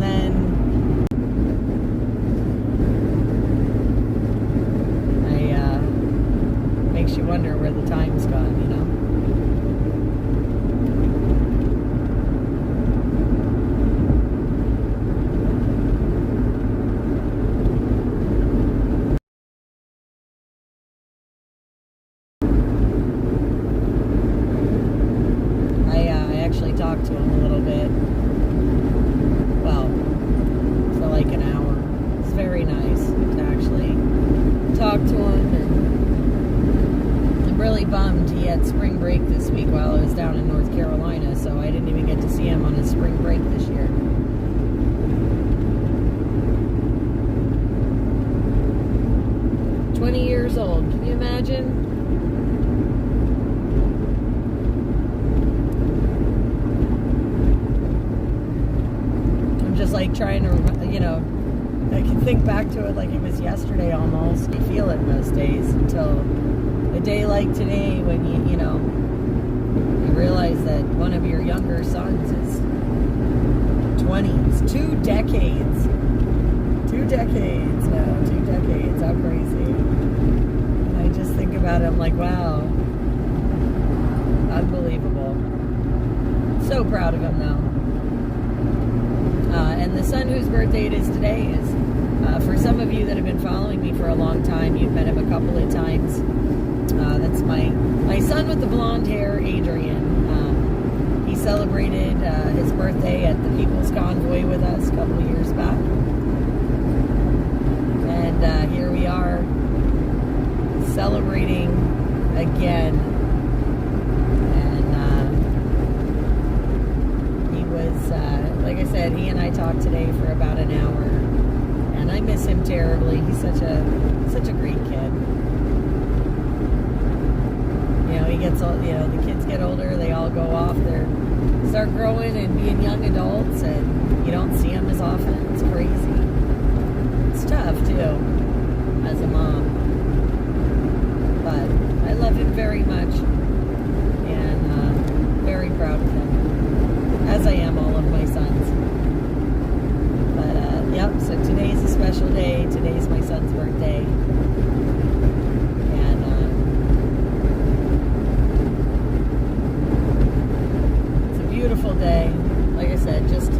and then makes you wonder where the time's gone, you know? I actually talked to him a little bit. Well, for like an hour. It's very nice to actually talk to him, and I'm really bummed he had spring break this week while I was down in North Carolina, so I didn't even get to see him on his spring break this year. Years old. Can you imagine? I'm just like trying to, you know, I can think back to it like it was yesterday almost. You feel it most days until a day like today when you know, you realize that one of your younger sons is 20s. 2 decades. 2 decades now. 2 decades. How crazy. I just think about it, I'm like, wow, unbelievable. So proud of him, though. And the son whose birthday it is today is, for some of you that have been following me for a long time, you've met him a couple of times. That's my son with the blonde hair, Adrian. He celebrated his birthday at the People's Convoy with us a couple of years back. And here we are, celebrating again, and he was, like I said, he and I talked today for about an hour, and I miss him terribly. He's such a great kid. You know, he gets, you know, the kids get older, they all go off, they start growing and being young adults, and you don't see them as often. It's crazy. It's tough too, as a mom. But I love him very much, and very proud of him, as I am all of my sons. But yep, so today's a special day. Today's my son's birthday, and it's a beautiful day. Like I said, just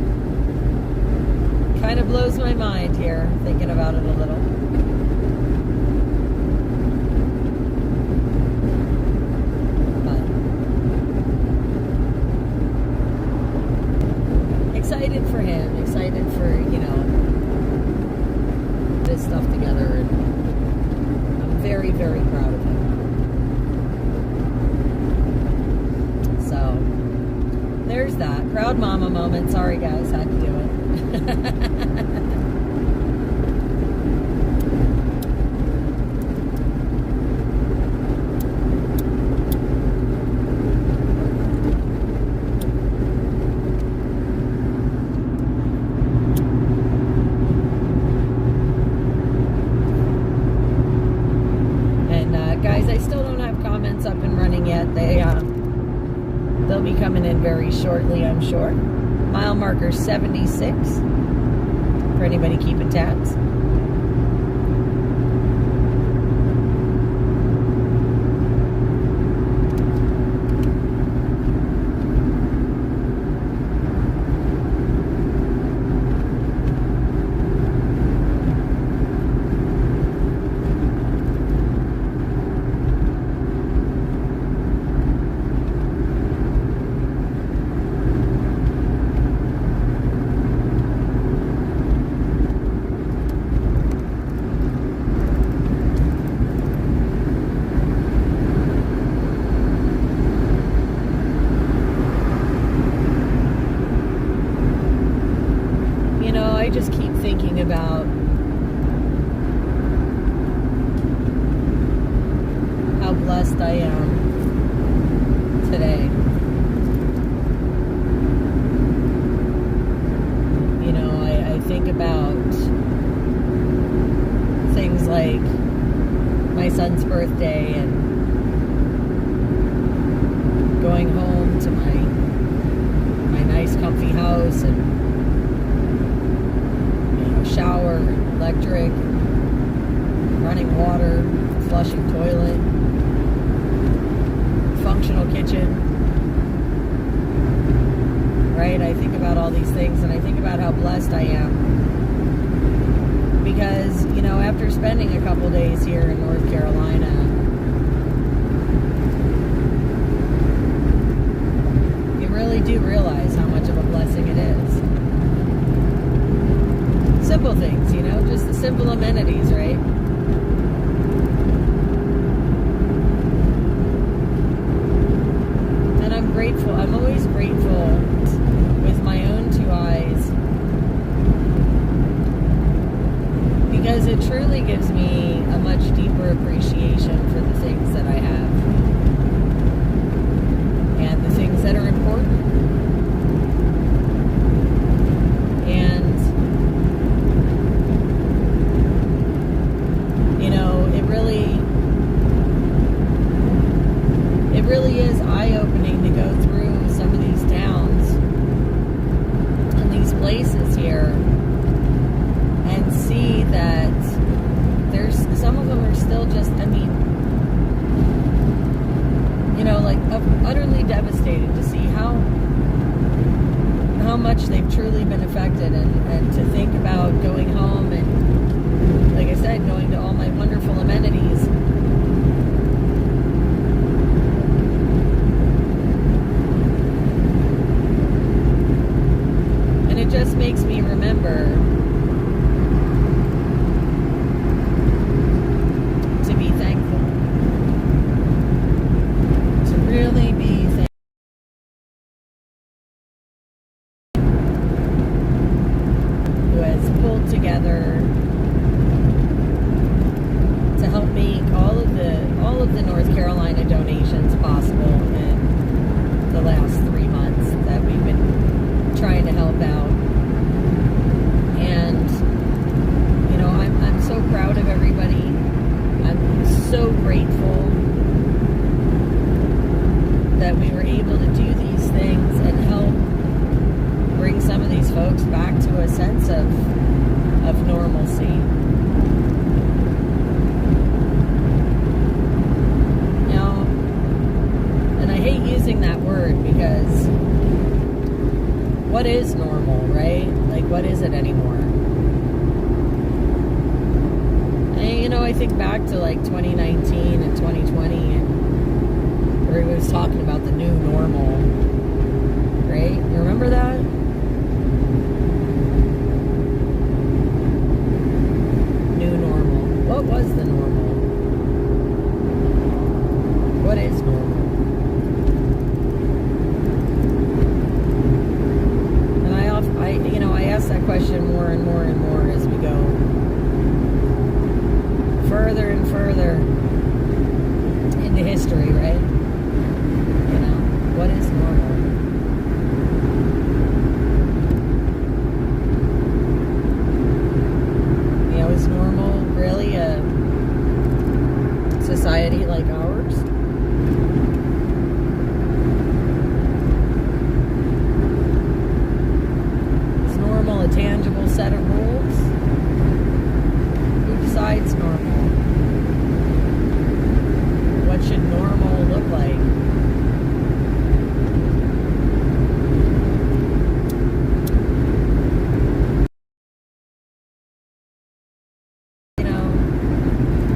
kind of blows my mind here, thinking about it a little. Excited for him, excited for, you know, this stuff together, and I'm very, very proud of him. So, there's that. Proud mama moment. Sorry guys, had to do it. I still don't have comments up and running yet. They'll be coming in very shortly, I'm sure. Mile marker 76 for anybody keeping tabs. how blessed I am. Because, you know, after spending a couple days here in North Carolina, you really do realize how much of a blessing it is. Simple things, you know, just the simple amenities, right? And I'm grateful. I'm always grateful with my own two eyes, because it truly gives me a much deeper appreciation for the things that I have and the things that are important. And, you know, it really is eye-opening to go through some of these towns and these places here and see that there's some of them are still just, I mean, you know, like utterly devastated to see how much they've truly been affected, and to think about going home and, like I said, going to all my wonderful amenities. And it just makes me remember to be thankful. To really be thankful. Who has pulled together to help make all of the North Carolina donations possible in the last 3 months that we've been trying to help out. And, you know, I'm so proud of everybody. I'm so grateful that we were able to do these things and help bring some of these folks back to a sense of normalcy. Now, and I hate using that word, because what is normal, right? Like, what is it anymore? And, you know, I think back to like 2019 and 2020, and everybody was talking about the new normal, right? You remember that? New normal. What was the normal? What is normal? And I ask that question more and more and more as we go further and further into history, right? You know, what is normal? You know, is normal really a society like ours? Is normal a tangible set of rules? Who decides normal? What should normal look like? You know,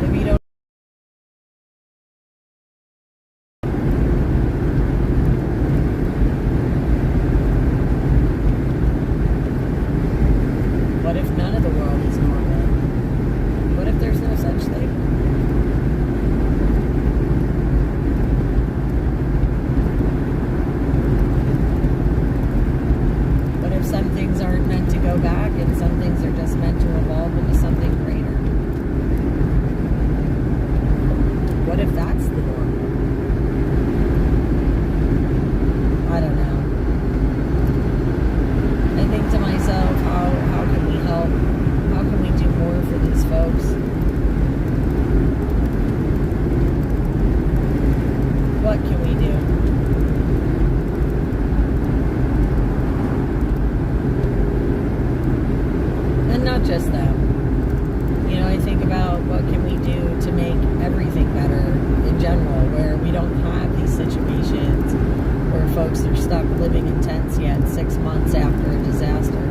if you don't, what if none of the world is normal? What if there's no such thing? What if some things aren't meant to go back and some things are just meant to evolve into something greater? What if that's the norm? I don't know. I think to myself, how can we help? How can we do more for these folks? What can we do? And not just them. You know, I think about what can we do to make everything better in general, where we don't have these situations where folks are stuck living in tents yet 6 months after a disaster.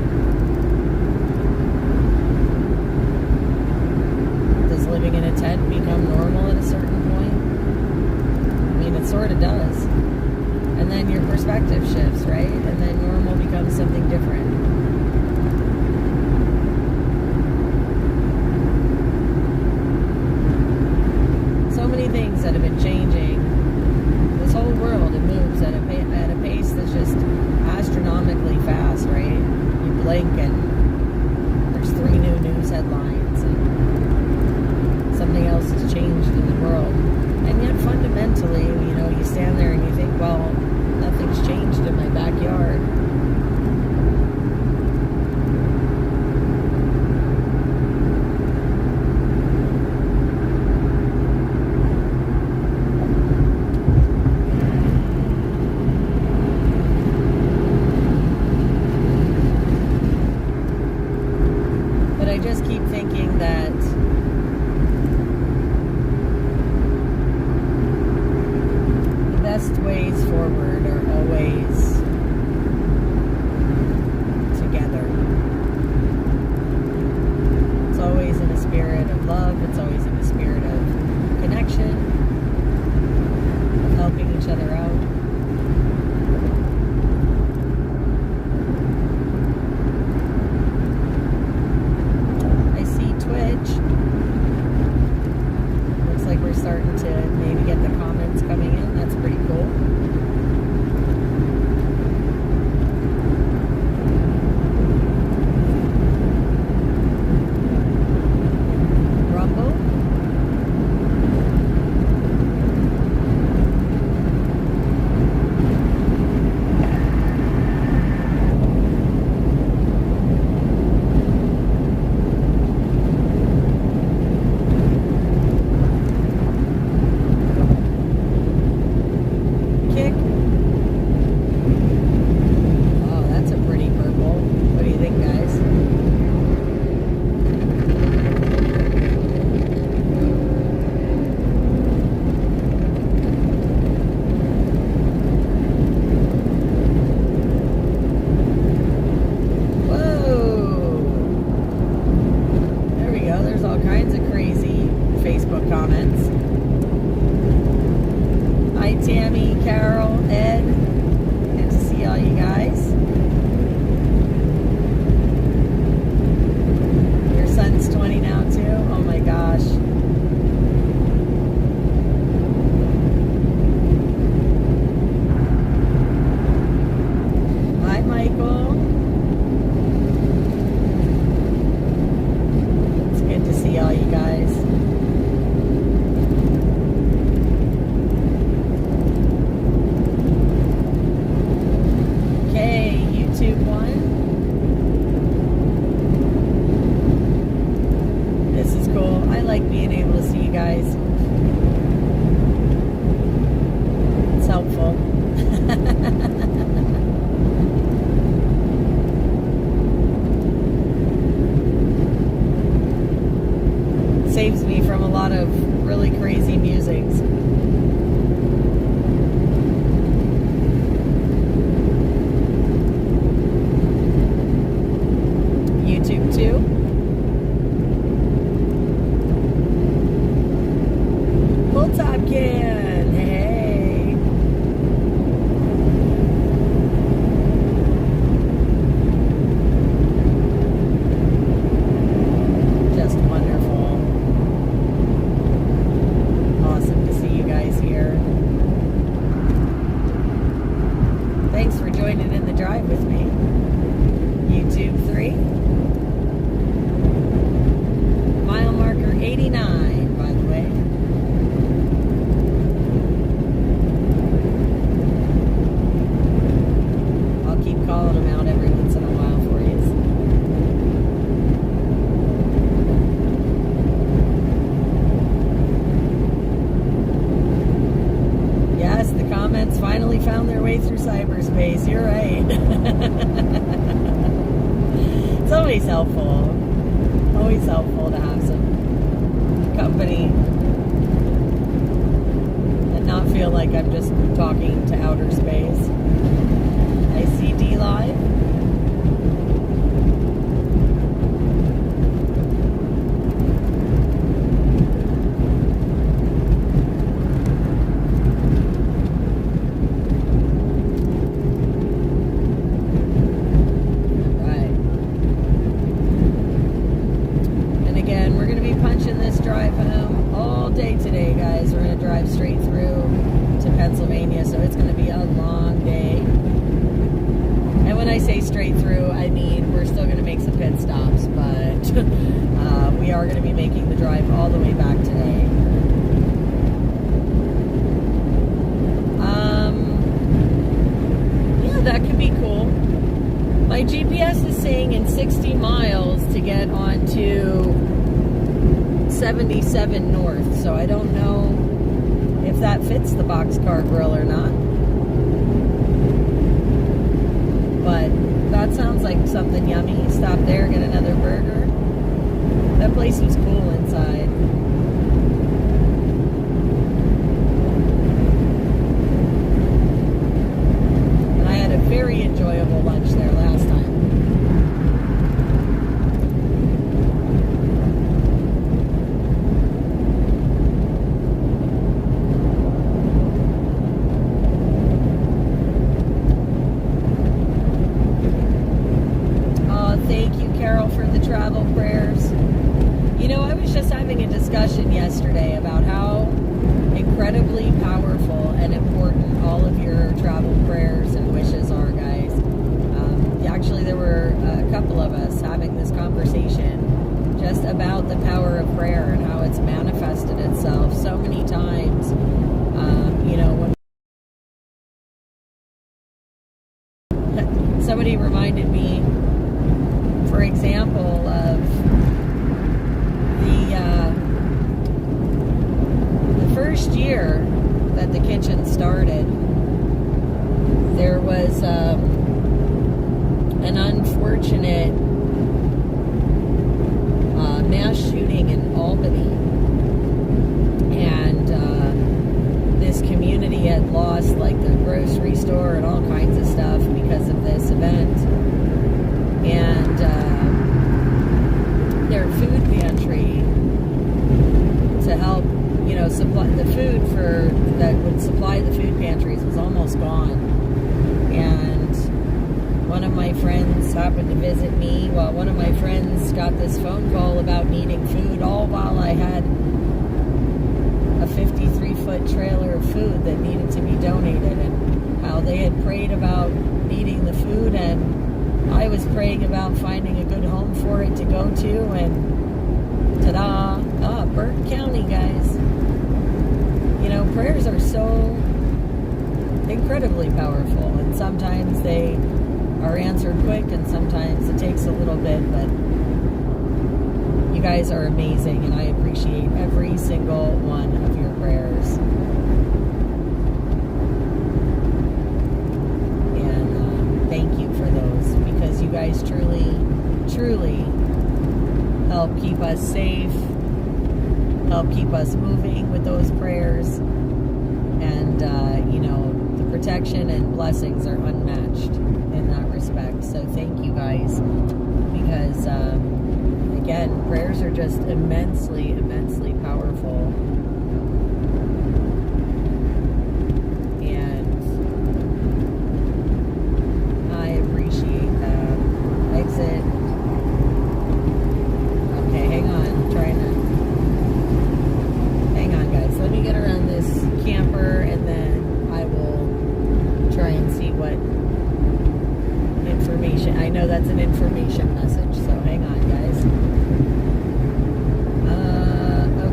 sort of does. And then your perspective shifts, right? And then normal becomes something different. So many things that have been changing. This whole world, it moves at a pace that's just astronomically fast, right? You blink and there's 3 new news headlines and something else has changed in the world. And yet fundamentally, you know, you stand there and you think, well, nothing's changed in my backyard. But I just keep thinking that the best ways forward are always together. It's always in a spirit of love. It's always in a spirit of connection, of helping each other out. I see Twitch. Looks like we're starting to maybe get the comments coming in. That's pretty cool. Rumble. Kick. Oh, that's a pretty purple. What do you think, guys? Whoa! There we go. There's all kinds of crazy Facebook comments. Hi, Tammy, Carol, Ed. Good to see all you guys. Your son's 20 now, too? Oh my gosh. Hi, Michael. It's good to see all you guys. Okay, YouTube 1. This is cool. I like being able to see you guys. It's helpful. Saves me from a lot of really crazy musings. YouTube 2. Full Top Can. Hey. Just wonderful. Awesome to see you guys here. Thanks for joining in the drive with me. YouTube 3. Mile marker 89, by the way. I'll keep calling them out every once in a while for you. Yes, the comments finally found their way through cyberspace. You're right. It's always helpful. Always helpful to have some company and not feel like I'm just talking to outer space. I see D Live. Pennsylvania, so it's going to be a long day. And when I say straight through, I mean we're still going to make some pit stops, but we are going to be making the drive all the way back today. Yeah, that could be cool. My GPS is saying in 60 miles to get onto 77 North, so I don't know if that fits the Boxcar Grill or not. But that sounds like something yummy. Stop there, get another burger. That place was cool inside. And I had a very enjoyable lunch there last time. Thank you, Carol, for the travel prayers. You know, I was just having a discussion yesterday about how incredibly powerful and important all of your travel prayers and wishes are, guys. Actually, there were a couple of us having this conversation just about the power of prayer and how it's manifested itself so many times. You know, when somebody reminded me, for example, of the first year that the kitchen started, there was an unfortunate mass shooting in Albany, and this community had lost like their grocery store and all kinds of stuff because of this event. And their food pantry to help, you know, supply the food for that would supply the food pantries was almost gone. And one of my friends happened to visit me. Well, one of my friends got this phone call about needing food, all while I had a 53-foot trailer of food that needed to be donated, and how they had prayed about needing the food, and I was praying about finding a good home for it to go to, and ta-da! Burke County, guys. You know, prayers are so incredibly powerful, and sometimes they are answered quick, and sometimes it takes a little bit, but you guys are amazing, and I appreciate every single one of your prayers. Thank you for those, because you guys truly, truly help keep us safe, help keep us moving with those prayers, and you know, the protection and blessings are unmatched in that respect. So thank you guys, because again, prayers are just immensely, immensely powerful. Exit. Okay, hang on. I'm trying to. Hang on, guys. Let me get around this camper, and then I will try and see what information. I know that's an information message, so hang on, guys.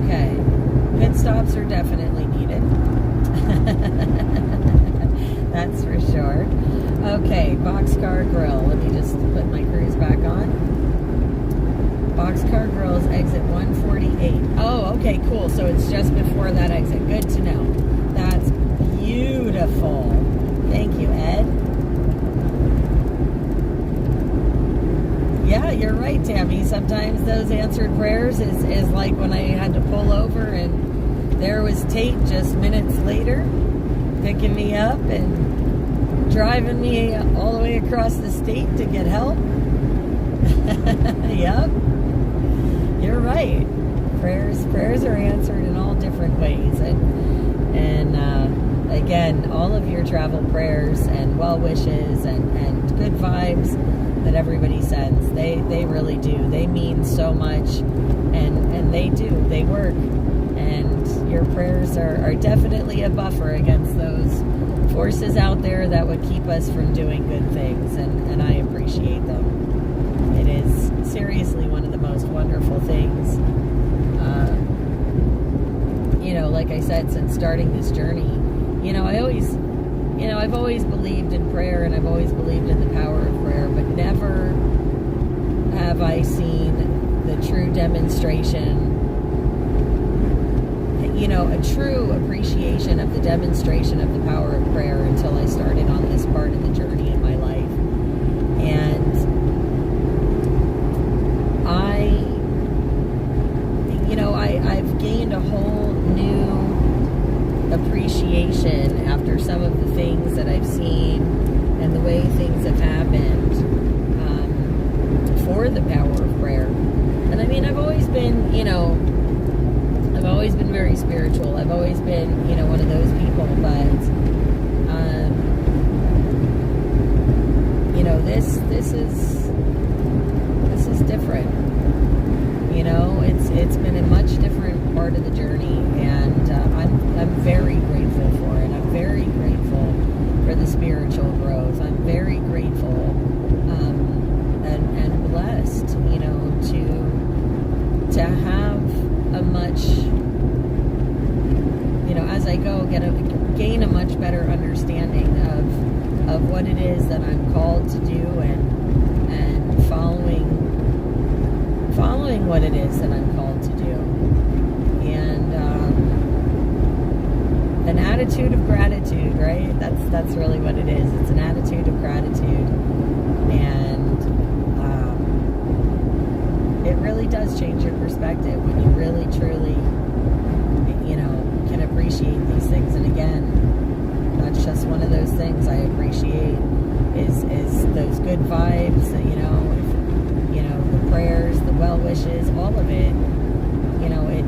Okay. Pit stops are definitely needed. That's for sure. Okay, Boxcar Grill. Let me just put my cruise back on. Boxcar Grill's exit 148. Oh, okay, cool. So it's just before that exit. Good to know. That's beautiful. Thank you, Ed. Yeah, you're right, Tammy. Sometimes those answered prayers is like when I had to pull over and there was Tate just minutes later picking me up and driving me all the way across the state to get help. Yep. You're right. Prayers are answered in all different ways. And again, all of your travel prayers and well wishes and good vibes that everybody sends, they really do. They mean so much, and they do. They work. And your prayers are definitely a buffer against those forces out there that would keep us from doing good things, and I appreciate them. It is seriously one of the most wonderful things. Like I said, since starting this journey, I've always believed in prayer, and I've always believed in the power of prayer, but never have I seen the true demonstration, a true appreciation of the demonstration of the power of prayer until I started on this part of the journey in my life. And I've gained a whole new appreciation after some of the things that I've seen and the way things have happened for the power of prayer. And I mean, I've always been very spiritual. I've always been, one of those people, but this is different. It's been a much different part of the journey, and I'm very grateful for it. I'm very grateful for the spiritual growth. I'm very grateful and blessed, to have a much, as I go, gain a much better understanding of what it is that I'm called to do, and following what it is that I'm called to do, and an attitude of gratitude, right? That's really what it is. It's an attitude of gratitude, and it really does change your perspective when you really truly can appreciate these things. And again, that's just one of those things I appreciate is those good vibes, the prayers, the well wishes, all of it.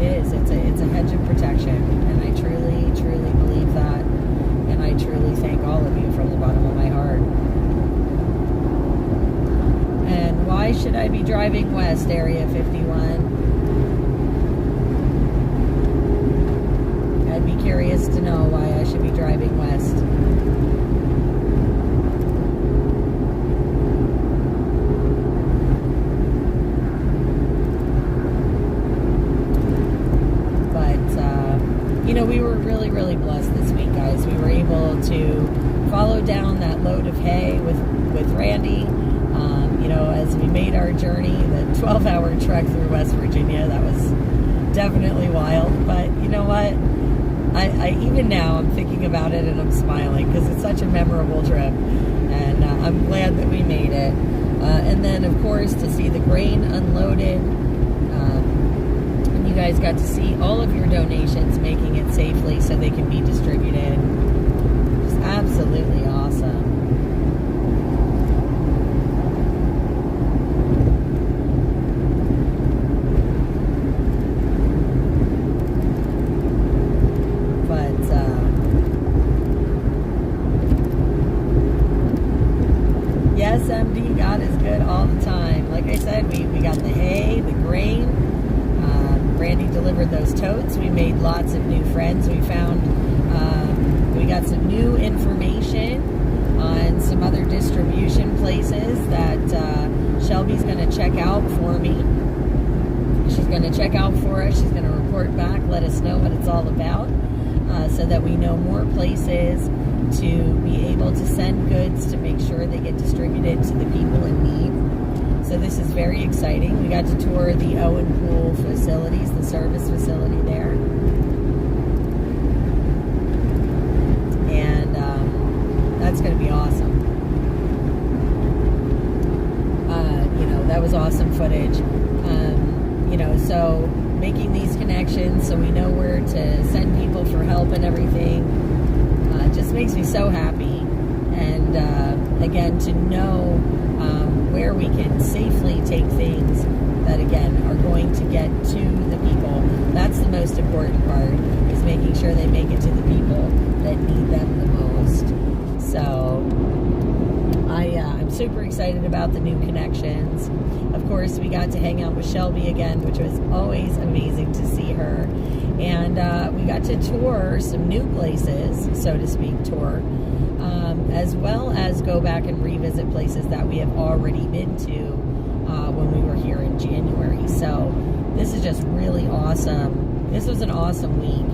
It's a hedge of protection, and I truly believe that, and I truly thank all of you from the bottom of my heart. And why should I be driving west, Area 51? I'd be curious to know why I should be driving west. We were really blessed this week, guys. We were able to follow down that load of hay with Randy. As we made our journey, the 12-hour trek through West Virginia, that was definitely wild. But you know what? I even now I'm thinking about it and I'm smiling because it's such a memorable trip, and I'm glad that we made it. And then, of course, to see the grain unloaded. You guys got to see all of your donations making it safely so they can be distributed. It's absolutely awesome. But yes, MD, God is good all the time. Like I said, we got the hay, the grain. Randy delivered those totes. We made lots of new friends. We found, we got some new information on some other distribution places that Shelby's going to check out for me. She's going to check out for us. She's going to report back, let us know what it's all about, so that we know more places to be able to send goods to make sure they get distributed to the people in need. So this is very exciting. We got to tour the Owen Pool facilities, the service facility there. And that's going to be awesome. That was awesome footage. So making these connections so we know where to send people for help and everything just makes me so happy. And again, to know where we can safely take things that, again, are going to get to the people. That's the most important part, is making sure they make it to the people that need them the most. So I'm super excited about the new connections. Of course, we got to hang out with Shelby again, which was always amazing to see her. And we got to tour some new places, so to speak, as well as go back and revisit places that we have already been to when we were here in January. So this is just really awesome. This was an awesome week,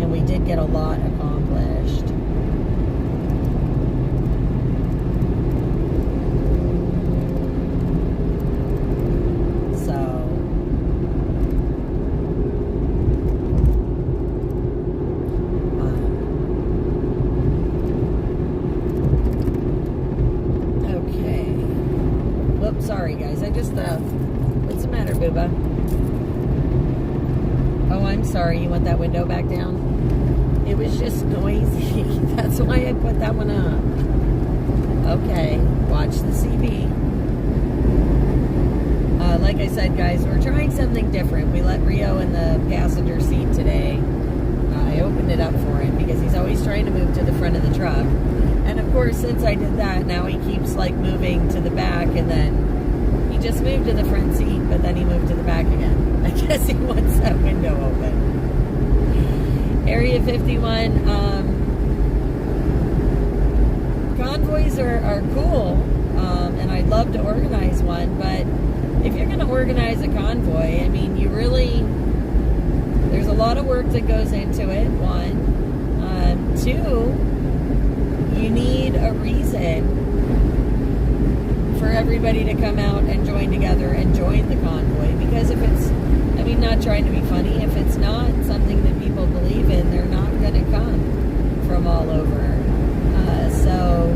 and we did get a lot accomplished. Sorry, guys. I just, what's the matter, Booba? Oh, I'm sorry. You want that window back down? It was just noisy. That's why I put that one up. Okay. Watch the CB. Like I said, guys, we're trying something different. We let Rio in the passenger seat today. I opened it up for him because he's always trying to move to the front of the truck. And, of course, since I did that, now he keeps, like, moving to the back, and then he just moved to the front seat, but then he moved to the back again. I guess he wants that window open. Area 51, convoys are cool, and I'd love to organize one, but if you're going to organize a convoy, I mean, you really, there's a lot of work that goes into it, one. Two, you need a reason for everybody to come out and join together and join the convoy. Because if it's, I mean, not trying to be funny, if it's not something that people believe in, they're not going to come from all over. So,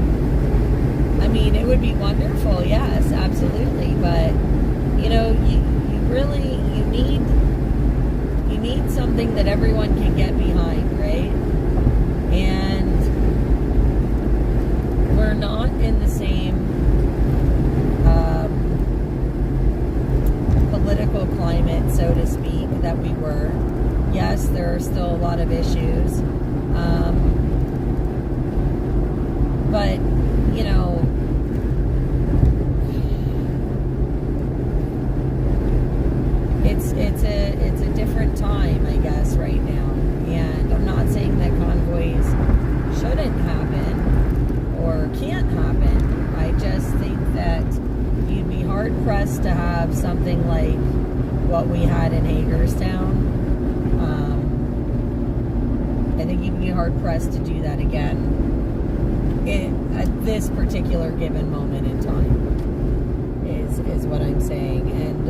I mean, it would be wonderful, yes, absolutely. But, you know, you really, you need something that everyone can get behind, right? And we're not in the same political climate, so to speak, that we were. Yes, there are still a lot of issues. But, you know, it's a different time, I guess, right now. And I'm not saying that convoys shouldn't happen or can't happen. I just think that you'd be hard-pressed to have something like what we had in Hagerstown. I think you'd be hard-pressed to do that again at this particular given moment in time, is what I'm saying. And,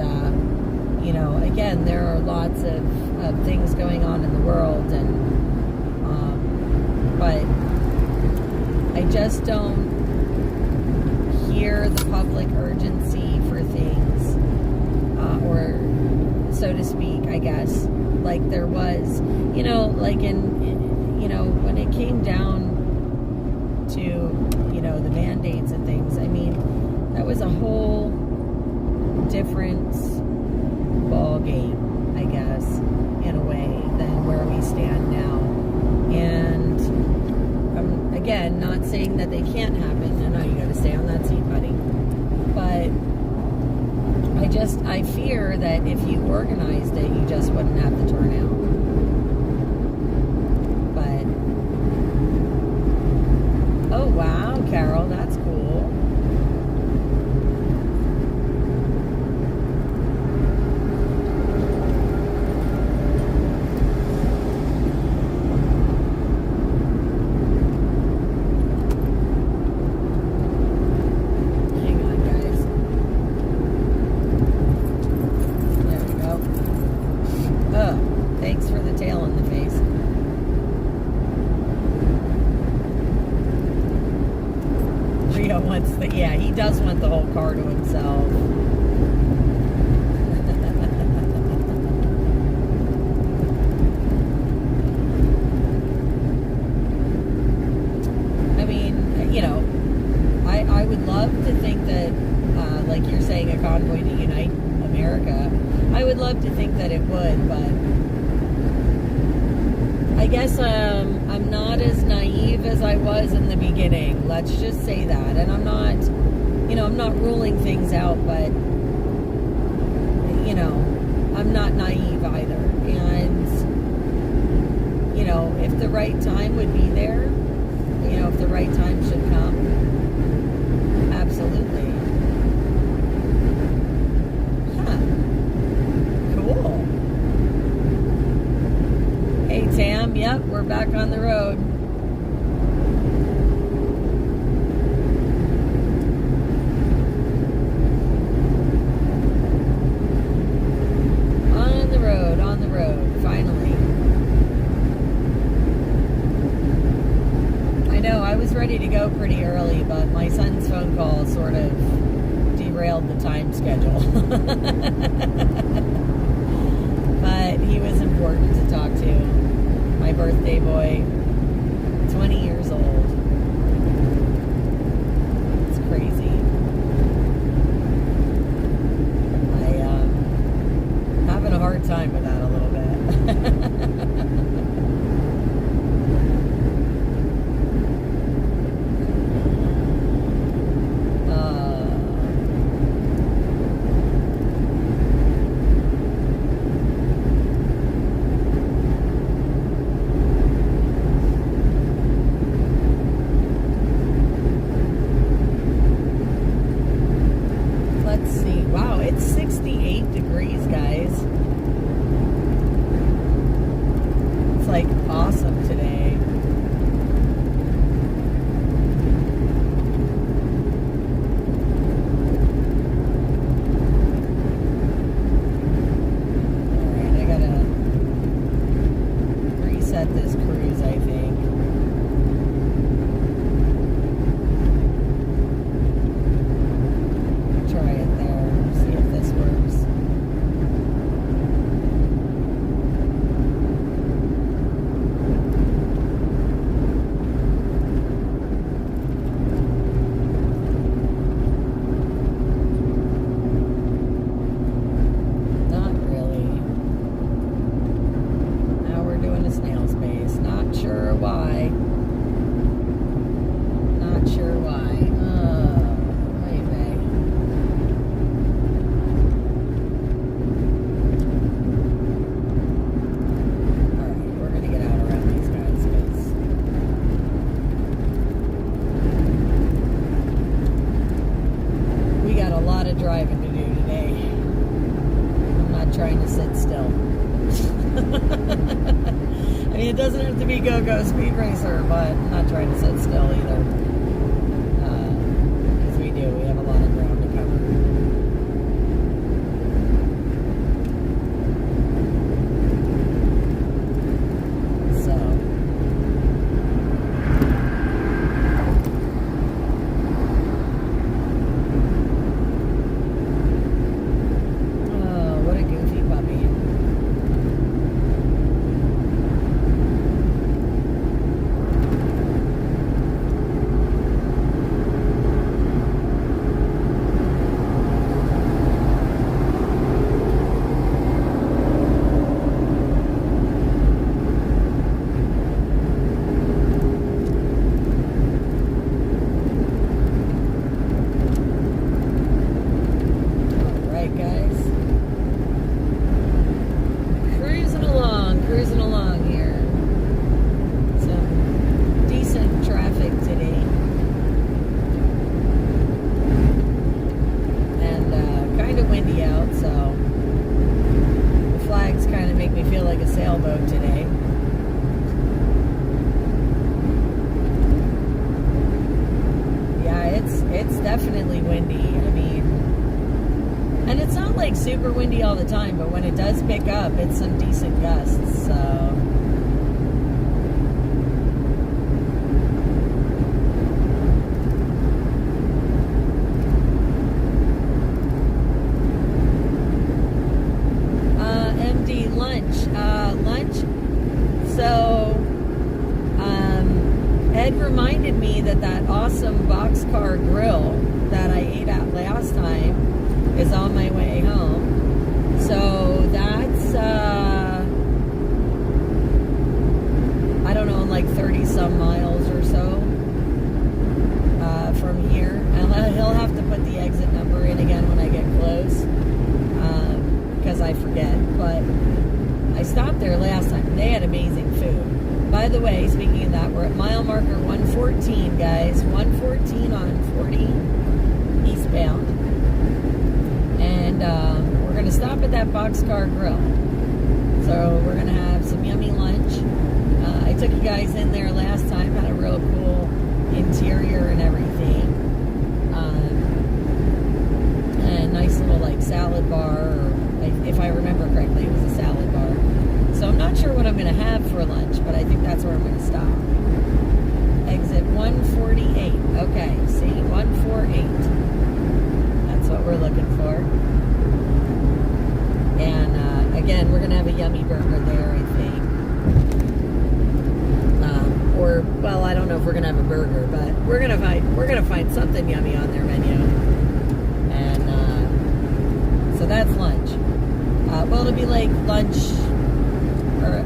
you know, again, there are lots of things going on in the world, and but I just don't hear the public urgency for things, or so to speak, I guess, like there was, you know, like in, you know, when it came down to, you know, the mandates and things, I mean, that was a whole different ball game, I guess, in a way, than where we stand now. And I'm, again, not saying that they can't happen. I know you got to stay on that seat, buddy. But I fear that if you organized it, you just wouldn't have the turnout. But, oh wow, Carol, that's cool. Yeah, he does want the whole car to himself. I mean, you know, I would love to think that, like you're saying, a convoy to unite America, I would love to think that it would, but I guess I'm not as naive as I was in the beginning. Let's just say that. And I'm not I'm not ruling things out, but, I'm not naive either. And, if the right time would be there, if the right time should come, absolutely. Huh. Cool. Hey, Tam. Yep, we're back on the road. On the road, finally. I know, I was ready to go pretty early, but my son's phone call sort of derailed the time schedule. But he was important to talk to. My birthday boy, 20 years old. It's crazy. Having a hard time with that a little bit. Let's see. Wow, it's 68 degrees, guys. It's like awesome today. Alright, I gotta reset this cruise, I think. Try it there, see if this works. Not really. Now we're doing a snail's pace. Not sure why. Not sure why. Anyway. Alright, we're gonna get out around these guys because we got a lot of driving to do today. I'm not trying to sit still. I mean, it doesn't have to be go-go speed racer, but I'm not trying to sit still either. Because we have a lot of ground to cover. So, oh, what a goofy puppy. Alright, guys. Cruising along here. Some decent traffic today. And kind of windy out, so the flags kind of make me feel like a sailboat today. Yeah, it's definitely windy. I mean, and it's not like super windy all the time, but when it does pick up, it's some decent gusts, so. MD, lunch. So, Ed reminded me that awesome boxcar grill that I ate at last time is on my way home. So that's, I don't know, like 30 some miles or so from here. And he'll have to put stopped there last time. They had amazing food. By the way, speaking of that, we're at mile marker 114, guys. 114 on 40 eastbound. And we're going to stop at that Boxcar Grill. So we're going to have some yummy lunch. I took you guys in there last time. Had a real cool interior and everything. And nice little like salad bar. Or if I remember correctly, it was a salad bar. So I'm not sure what I'm going to have for lunch, but I think that's where I'm going to stop. Exit 148. Okay, see, 148. That's what we're looking for. And again, we're going to have a yummy burger there, I think. Or, well, I don't know if we're going to have a burger, but we're going to find something yummy on their menu. And so that's lunch. Well, it'll be like lunch.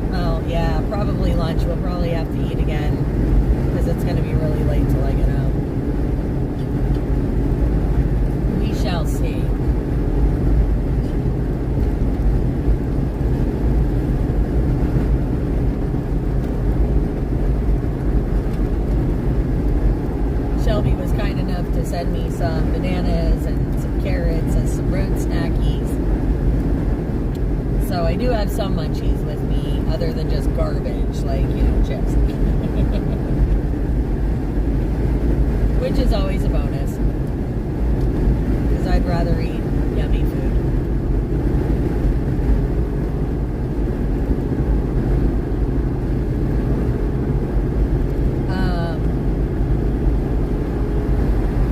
Well, yeah, probably lunch. We'll probably have to eat again because it's going to be really late till I get home. We shall see. Shelby was kind enough to send me some bananas and some carrots and some road snackies. So I do have some munchies with me, other than just garbage, like, chips. Which is always a bonus. Because I'd rather eat yummy food.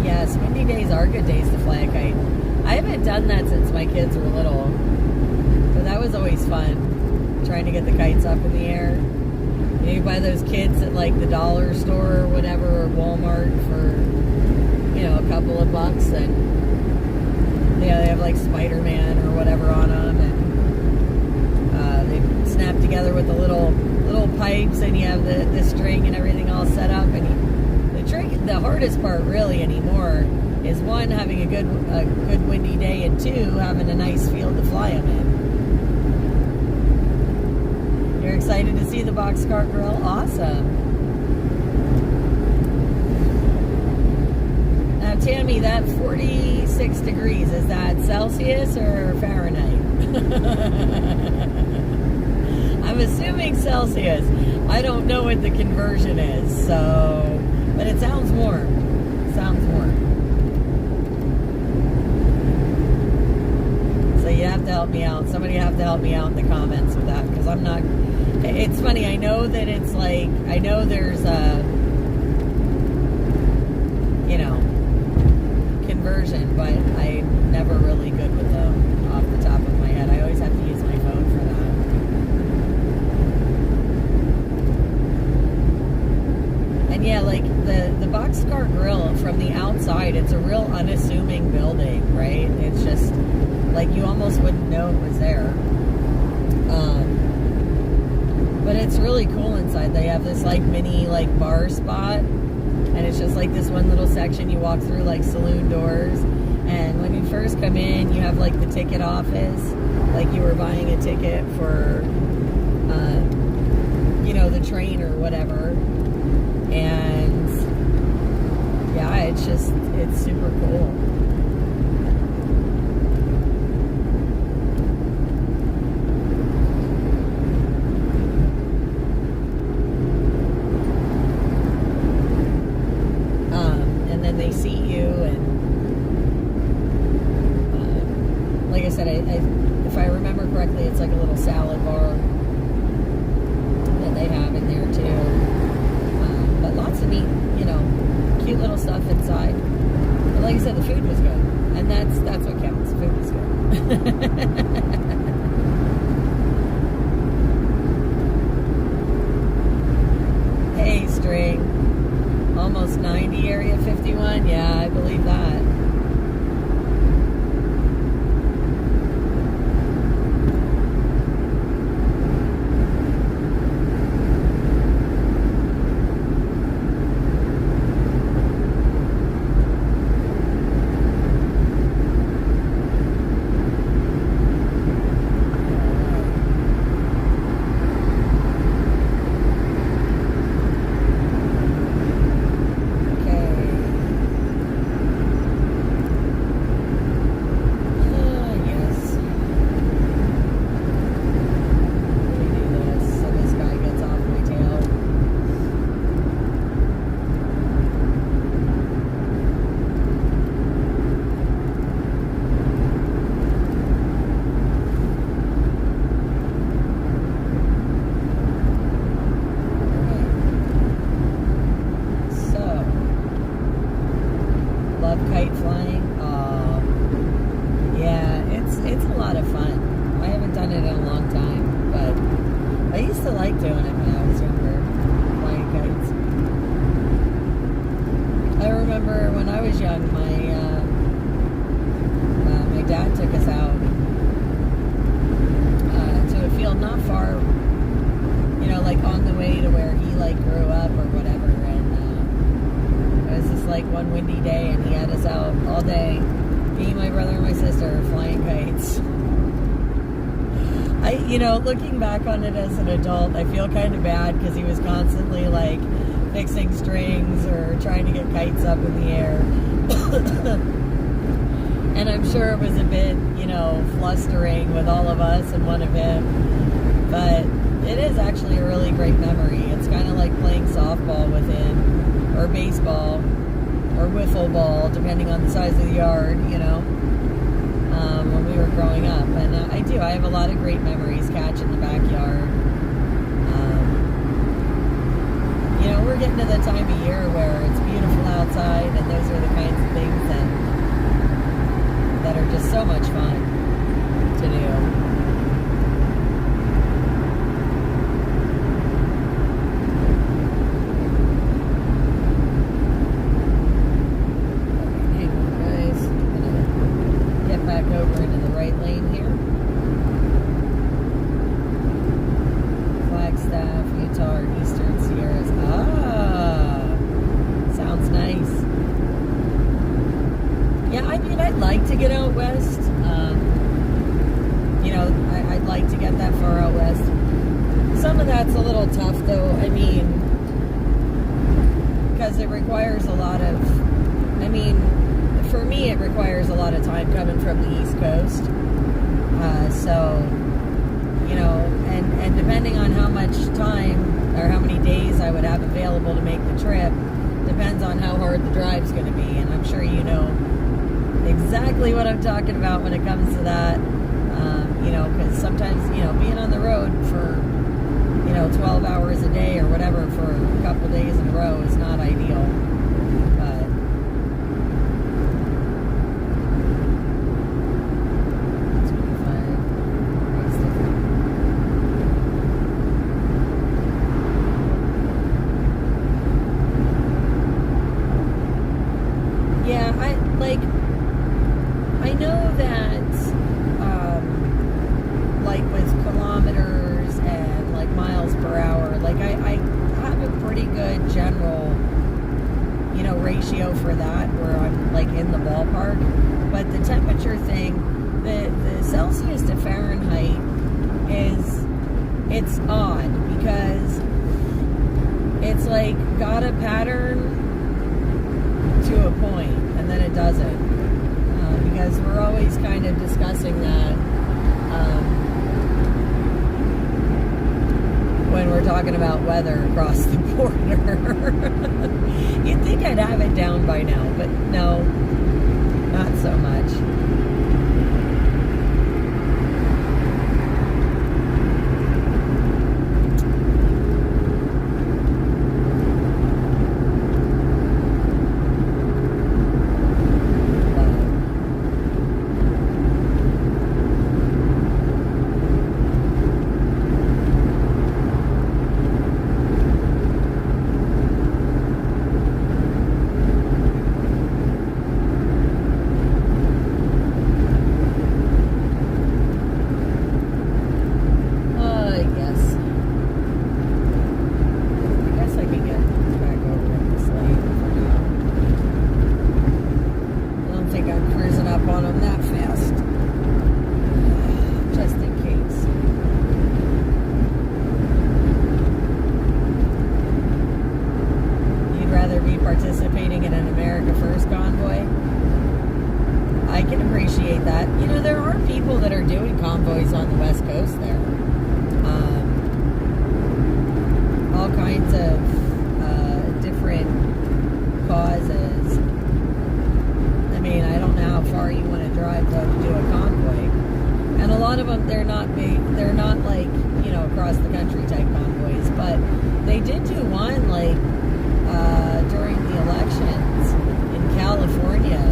Yes, windy days are good days to fly a kite. I haven't done that since my kids were little. But that was always fun, trying to get the kites up in the air. You buy those kits at like the dollar store or whatever, or Walmart for, a couple of bucks, and they have like Spider-Man or whatever on them, and they snap together with the little pipes, and you have the string and everything all set up. And the hardest part really anymore is one, having a good windy day, and two, having a nice field to fly them in. You're excited to see the Boxcar Grill? Awesome. Now, Tammy, that 46 degrees, is that Celsius or Fahrenheit? I'm assuming Celsius. I don't know what the conversion is, but it sounds warm. So you have to help me out. Somebody have to help me out in the comments with that, because I'm not... It's funny, I know that it's like... I know there's a... conversion, but I'm never really good with them off the top of my head. I always have to use my phone for that. And yeah, like the Boxcar Grill, from the outside, it's a real unassuming building, right? It's just like you almost wouldn't know it was there. But it's really cool inside. They have this like mini like bar spot, and it's just like this one little section you walk through, like saloon doors. And when you first come in, you have like the ticket office, like you were buying a ticket for the train or whatever. And yeah, it's super cool. And then they seat you, and like I said, if I remember correctly, it's like a little salad bar that they have in there too. But lots of neat, cute little stuff inside. But like I said, the food was good, and that's what counts. The food was good. Hey, String. Almost 90, Area 51. Yeah, I believe that. love kite flying. Yeah, it's a lot of fun. I haven't done it in a long time, but I used to like doing it when I was younger, flying kites. I remember when I was young, my dad took us out to a field not far, like on the way to where he like grew up or whatever, and it was just like one windy day, and he had us out all day, me, my brother, and my sister, flying kites. Looking back on it as an adult, I feel kind of bad because he was constantly like fixing strings or trying to get kites up in the air. And I'm sure it was a bit, flustering with all of us and one of him. But it is actually a really great memory. It's kind of like playing softball with him, or baseball, or wiffle ball, depending on the size of the yard, when we were growing up. And I have a lot of great memories catching the backyard. We're getting to the time of year where it's beautiful outside, and those are the kinds of things that are just so much fun to do. Over into the right lane here. Flagstaff, Utah, Eastern Sierras. Sounds nice. Yeah, I'd like to get out west. I'd like to get that far out west. Some of that's a little tough, though. Because it requires a lot of, for me, it requires a lot of time coming from the East Coast. And depending on how much time or how many days I would have available to make the trip, depends on how hard the drive's going to be. And I'm sure you know exactly what I'm talking about when it comes to that. Because sometimes, being on the road for, 12 hours a day or whatever for a couple days in a row is not ideal. I know that, with kilometers and, miles per hour, I have a pretty good general, ratio for that, where I'm, in the ballpark. But the temperature thing, the Celsius to Fahrenheit it's odd, because it's, got a pattern to a point, and then it doesn't. Because we're always kind of discussing that when we're talking about weather across the border. You'd think I'd have it down by now, but no, not so much. Participating in an America First convoy. I can appreciate that. There are people that are doing convoys on the West Coast there. All kinds of different causes. I don't know how far you want to drive though to do a convoy. And a lot of them, they're not big. They're not across the country type convoys. But they did do one during the elections in California.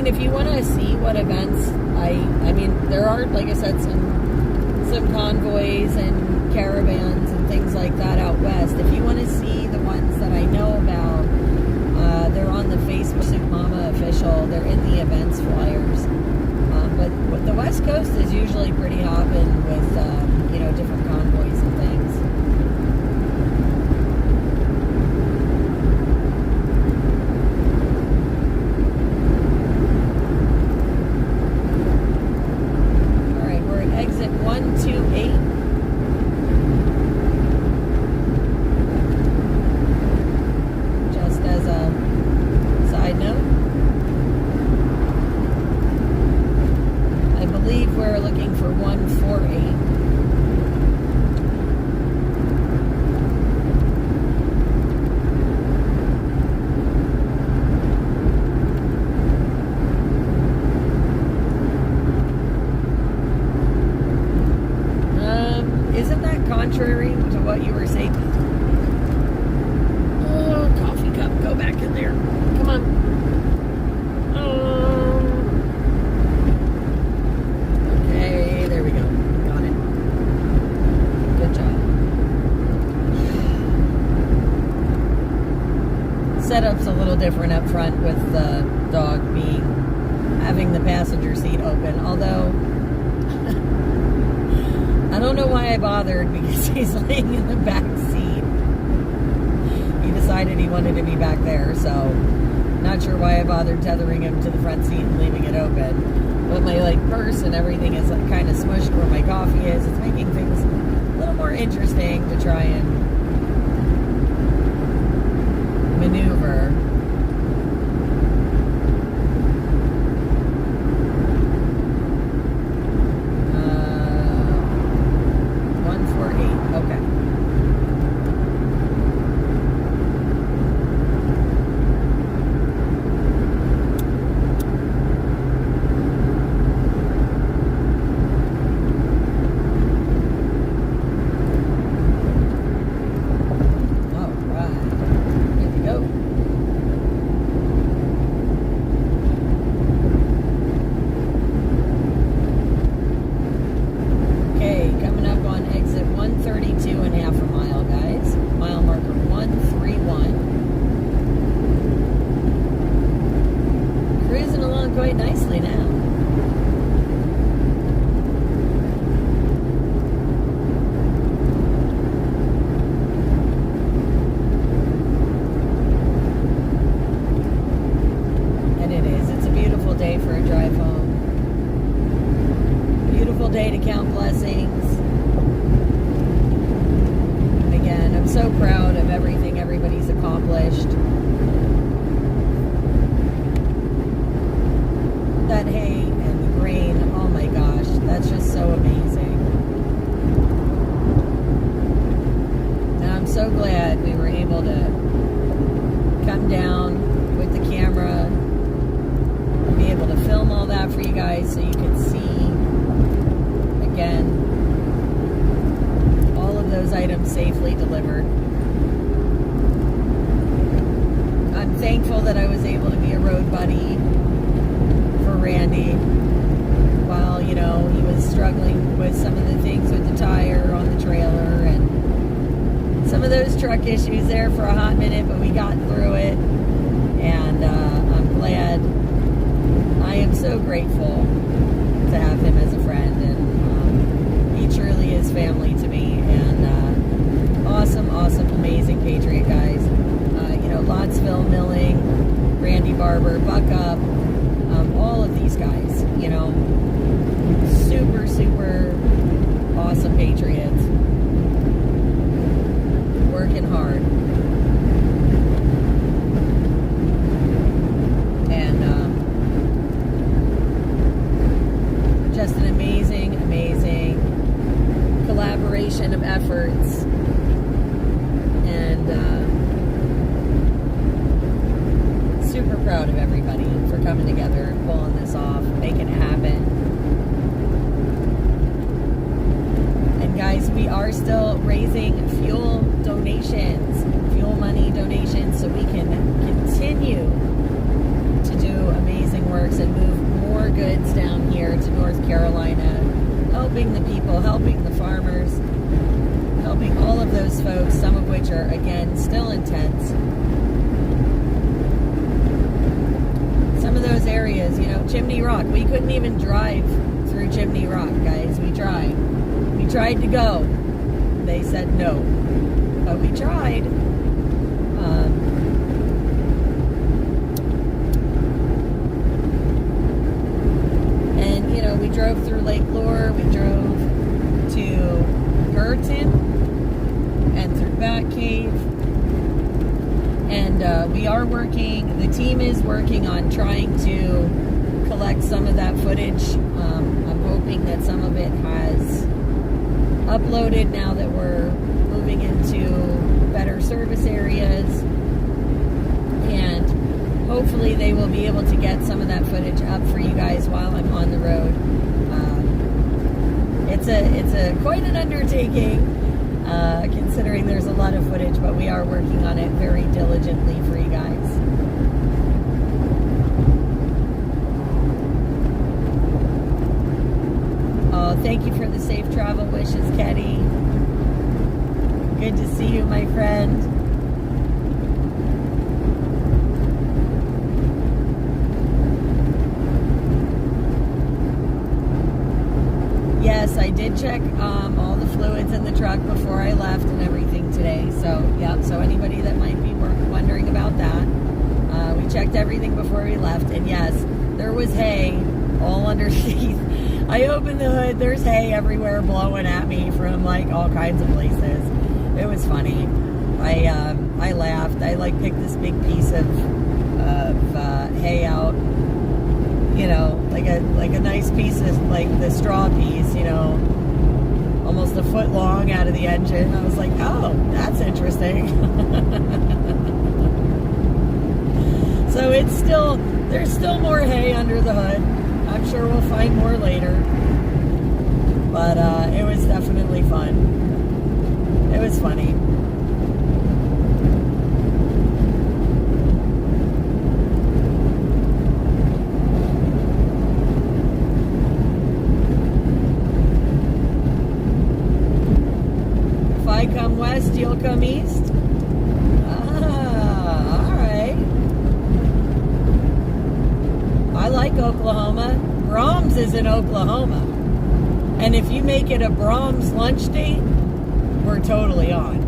mean, if you want to see what events, I mean, there are, like I said, some convoys and caravans and things like that out west. If you want to see the ones that I know about, they're on the Facebook SoupMamaOfficial. They're in the events flyers. But the West Coast is usually pretty hopping with, you know, different convoys and things. All right, we're at exit 128. Just as a side note, I believe we're looking for 148. Isn't that contrary to what you were saying? Oh, coffee cup, go back in there. Come on. Okay, there we go. Got it. Good job. Setup's a little different up front with the dog having the passenger seat open, although I don't know why I bothered, because he's laying in the back seat. He decided he wanted to be back there, so not sure why I bothered tethering him to the front seat and leaving it open. But my purse and everything is kind of smushed where my coffee is. It's making things a little more interesting to try and maneuver. Quite nicely now. And it is. It's a beautiful day for a drive home. Beautiful day to count blessings. And again, I'm so proud of everything everybody's accomplished. That hay and the grain, oh my gosh, that's just so amazing. And I'm so glad we were able to come down with the camera and be able to film all that for you guys so you can see, again, all of those items safely delivered. I'm thankful that I was able to be a road buddy for Randy while, you know, he was struggling with some of the things with the tire on the trailer and some of those truck issues there for a hot minute, but we got through it, and I'm glad. I am so grateful to have him as a friend, and he truly is family to me, and awesome, amazing Patriot guys. You know, Lottsville Milling, Randy Barber, Buck Up, all of these guys, you know, super awesome Patriots, working hard, and just an amazing collaboration of efforts, and super proud of everybody for coming together and pulling this off, making it happen. And guys, we are still raising fuel donations, fuel money donations, so we can continue to do amazing works and and still intense. Some of those areas, you know, Chimney Rock, we couldn't even drive through Chimney Rock, guys. We tried to go. They said no, but we tried. And you know, we drove through Lake Lure, we drove to Curtin and through Bat Cave, and we are working, the team is working on trying to collect some of that footage. I'm hoping that some of it has uploaded now that we're moving into better service areas, and hopefully they will be able to get some of that footage up for you guys while I'm on the road. It's a quite an undertaking, considering there's a lot of footage, but we are working on it very diligently for you guys. Oh, thank you for the safe travel wishes, Ketty. Good to see you, my friend. Yes, I did check all the fluids in the truck before I left and everything today. So, yeah, so anybody that might be wondering about that, we checked everything before we left. And yes, there was hay all underneath. I opened the hood, there's hay everywhere blowing at me from like all kinds of places. It was funny. I laughed. I like picked this big piece of hay out, you know, like a nice piece of like the straw piece, you know, almost a foot long out of the engine. I was like, oh, that's interesting. So there's still more hay under the hood. I'm sure we'll find more later. But it was definitely fun. It was funny. If I come west, you'll come east? Ah, all right. I like Oklahoma. Brahms is in Oklahoma. And if you make it a Brahms lunch date, we're totally on.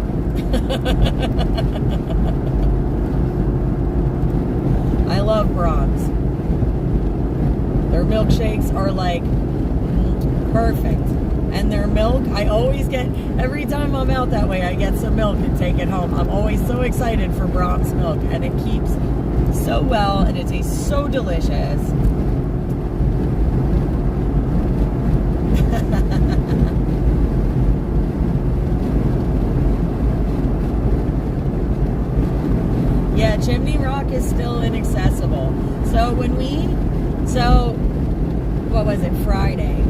I love Brahms. Their milkshakes are like perfect. And their milk, I always get, every time I'm out that way, I get some milk and take it home. I'm always so excited for Brahms milk, and it keeps so well, and it tastes so delicious. Yeah, Chimney Rock is still inaccessible. So what was it, Friday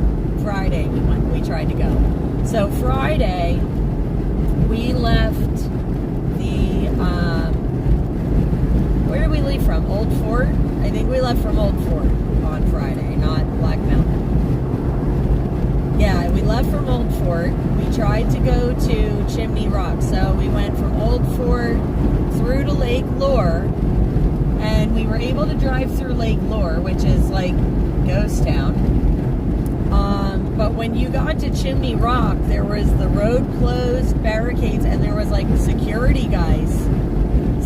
we tried to go. So Friday we left the where did we leave from? Old Fort? I think we left from Old Fort on Friday, not Black Mountain. Yeah, we left from Old Fort. We tried to go to Chimney Rock. So we went from Old Fort through to Lake Lure, and we were able to drive through Lake Lure, which is like ghost town. But when you got to Chimney Rock, there was the road closed, barricades, and there was like security guys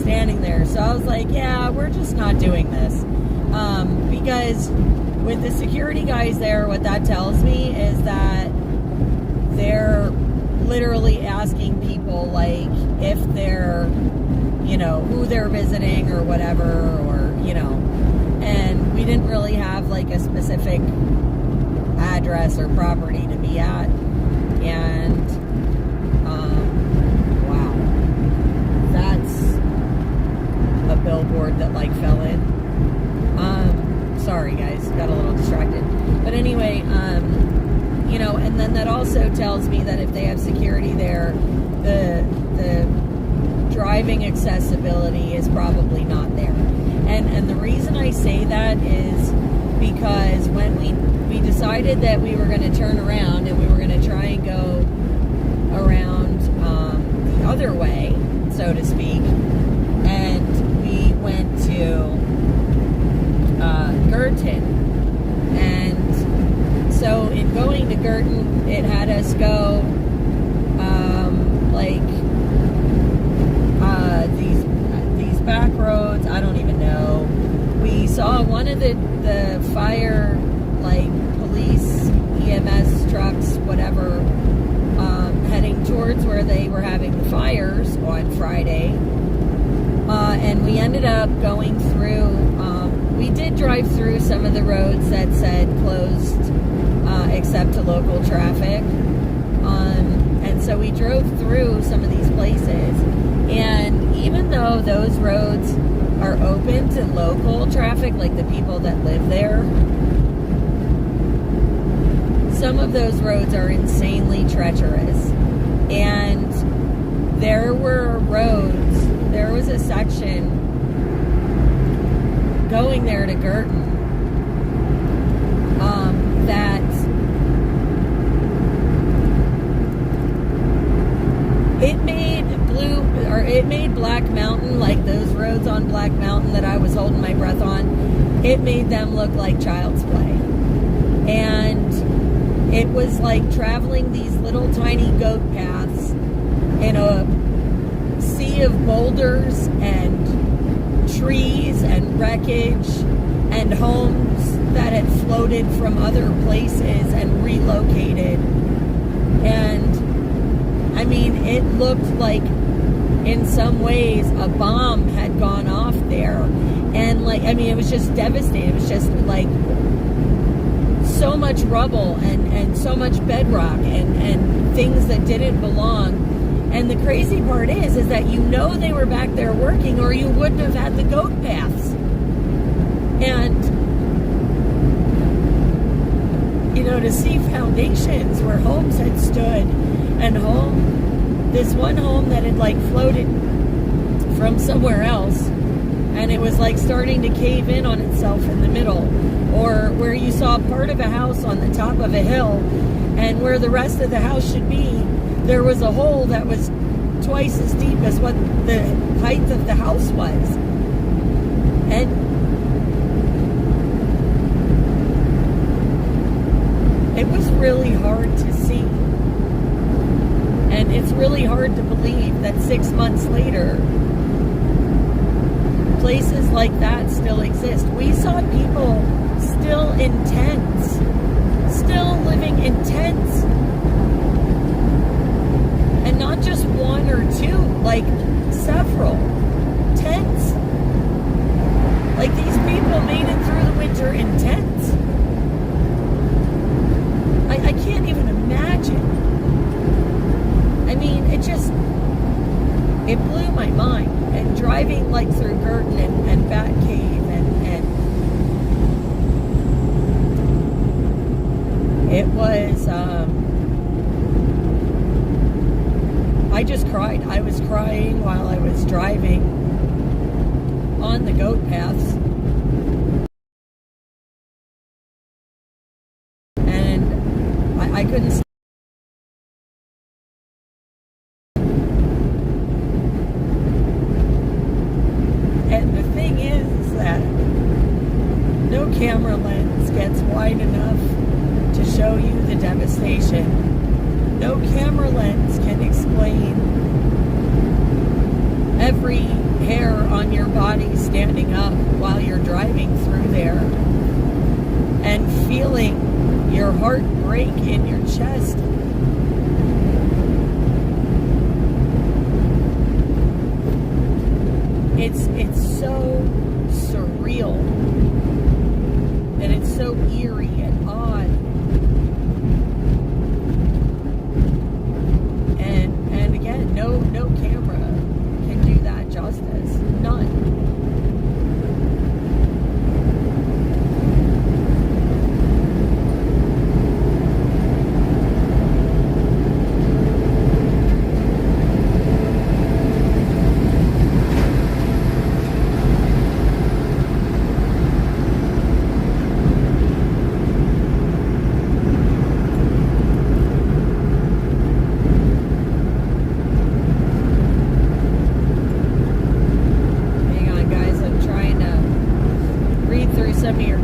standing there. So I was like, yeah, we're just not doing this. Because with the security guys there, what that tells me is that they're literally asking people like if they're, you know, who they're visiting or whatever, or, you know, and we didn't really have like a specific address or property to be at. And wow, that's a billboard that like fell in. Sorry guys, got a little distracted. But anyway, you know, and then that also tells me that if they have security there, the driving accessibility is probably not there. And the reason I say that is because when we decided that we were going to turn around and we were going to try and go around the other way so to speak. And we went to Girton. And so in going to Girton, it had us go these back roads. I don't even know. We saw one of the fire, like, police, EMS trucks, whatever, heading towards where they were having the fires on Friday. And we ended up going through, we did drive through some of the roads that said closed, except to local traffic. And so we drove through some of these places. And even though those roads are open to local traffic, like the people that live there, some of those roads are insanely treacherous. And there were roads, there was a section going there to Girton that it made Black Mountain, like those roads on Black Mountain that I was holding my breath on, it made them look like child's play. And it was like traveling these little tiny goat paths in a sea of boulders and trees and wreckage and homes that had floated from other places and relocated. And I mean, it looked like in some ways a bomb had gone off there. And like, I mean, it was just devastating. It was just like so much rubble and so much bedrock and things that didn't belong. And the crazy part is that you know they were back there working, or you wouldn't have had the goat paths. And, you know, to see foundations where homes had stood, and this one home that had like floated from somewhere else, and it was like starting to cave in on itself in the middle, or where you saw part of a house on the top of a hill, and where the rest of the house should be, there was a hole that was twice as deep as what the height of the house was. And it was really hard to see. And it's really hard to believe that 6 months later, places like that still exist. We saw people still in tents, still living in tents. And not just one or two, like several tents. Like, these people made it through the winter in tents. I can't even imagine. I mean, it blew my mind. And driving like through Girton and Batcave and it was, I just cried. I was crying while I was driving on the goat paths. And I couldn't stop. And the thing is that no camera lens gets wide enough to show you the devastation. No camera lens can explain every hair on your body standing up while you're driving through there and feeling your heart break in your chest. It's so surreal, and it's so eerie and odd. And again, no camera can do that justice. None.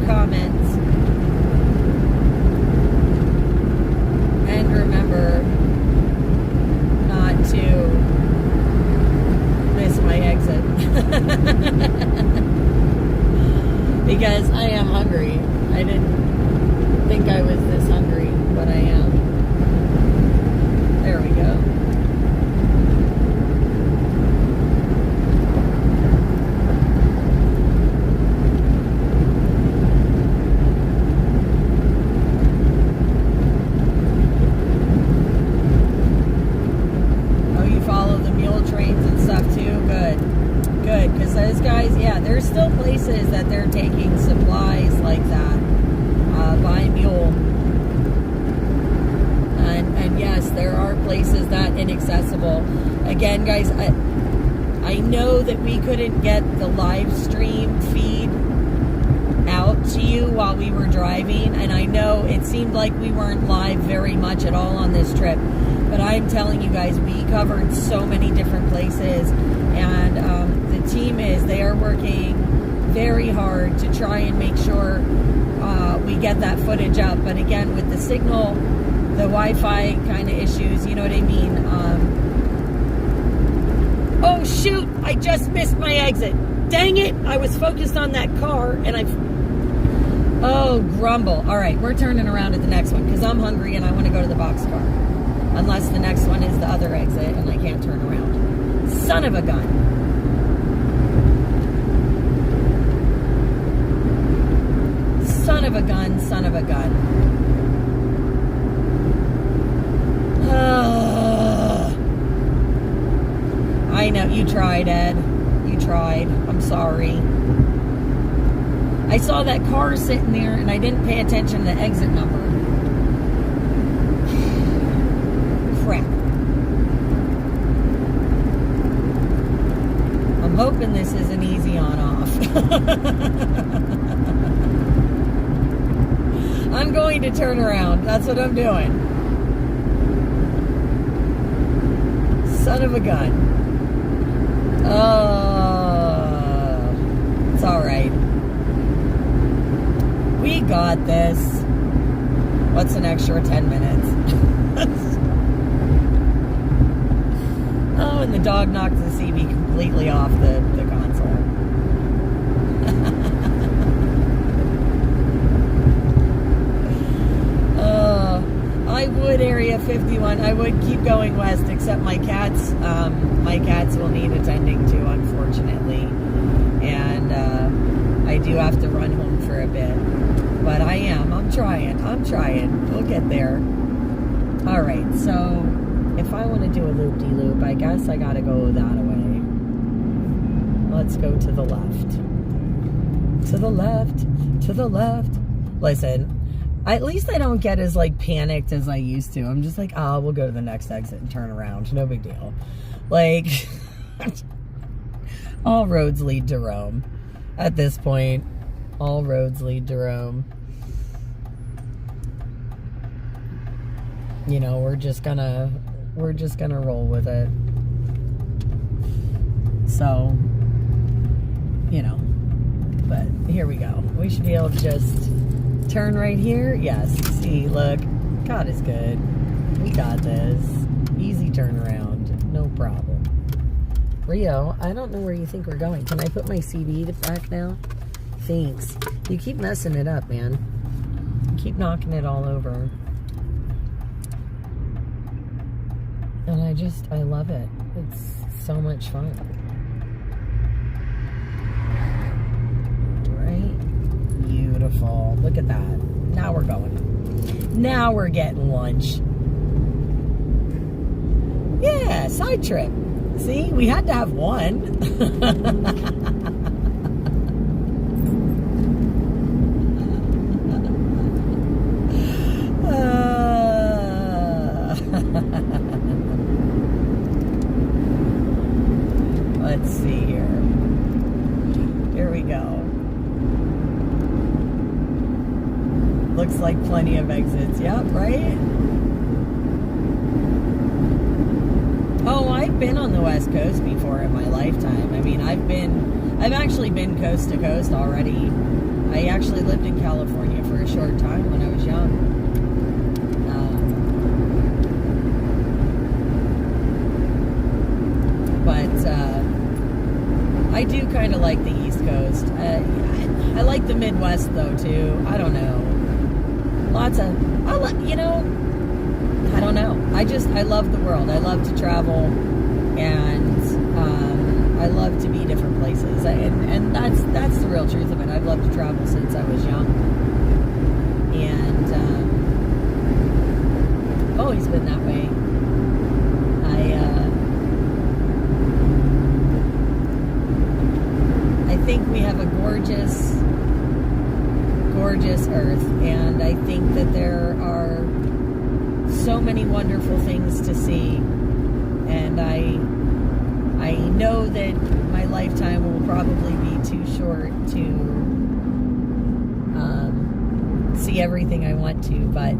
comments. And remember not to miss my exit. Because I am hungry. I didn't think I was this hungry, but I am. There we go. Oh, you follow the mule trains and stuff too? Good. Good, because those guys, yeah, there's still places that they're taking supplies like that by mule. And yes, there are places that inaccessible. Again, guys, I know that we couldn't get the live stream feed out to you while we were driving, and I know it seemed like we weren't live very much at all on this trip, but I'm telling you guys, we covered so many different places, and the team they are working very hard to try and make sure we get that footage up. But again, with the signal, the Wi-Fi kind of issues, you know what I mean? Oh shoot, I just missed my exit. Dang it, I was focused on that car and oh, grumble. All right, we're turning around at the next one because I'm hungry and I want to go to the boxcar. Unless the next one is the other exit and I can't turn around. Son of a gun. Son of a gun, son of a gun. I know, you tried, Ed. You tried. I'm sorry. I saw that car sitting there and I didn't pay attention to the exit number. Crap. I'm hoping this is an easy on-off. I'm going to turn around. That's what I'm doing. Son of a gun. It's alright. We got this. What's an extra 10 minutes? Oh, and the dog knocked the CB completely off the console. I would Area 51. I would keep going west, except my cats will need attending to, unfortunately. And I do have to run home for a bit. But I'm trying. We'll get there. Alright, so if I want to do a loop-de-loop, I guess I gotta go that way. Let's go to the left. To the left. To the left. Listen, at least I don't get as like panicked as I used to. I'm just like, oh, we'll go to the next exit and turn around. No big deal. Like, all roads lead to Rome. At this point, all roads lead to Rome. You know, we're just gonna roll with it. So, you know, but here we go. We should be able to just turn right here. Yes, see, look, God is good. We got this. Easy turnaround, no problem. Rio, I don't know where you think we're going. Can I put my CD back now? Thanks. You keep messing it up, man. You keep knocking it all over. And I love it. It's so much fun. Right? Beautiful. Look at that. Now we're going. Now we're getting lunch. Yeah, side trip. See, we had to have one. Let's see here. Here we go. Looks like plenty of exits. Yep, right? Oh, I've been on the West Coast before in my lifetime. I mean, I've actually been coast to coast already. I actually lived in California for a short time when I was young. But I do kind of like the East Coast. I like the Midwest though too. I don't know. Lots of, you know, I don't know. I love the world. I love to travel, and I love to be different places. And that's the real truth of it. I've loved to travel since I was young, and always been that way. I think we have a gorgeous, gorgeous earth, and I think that there are so many wonderful things to see, and I know that my lifetime will probably be too short to see everything I want to, but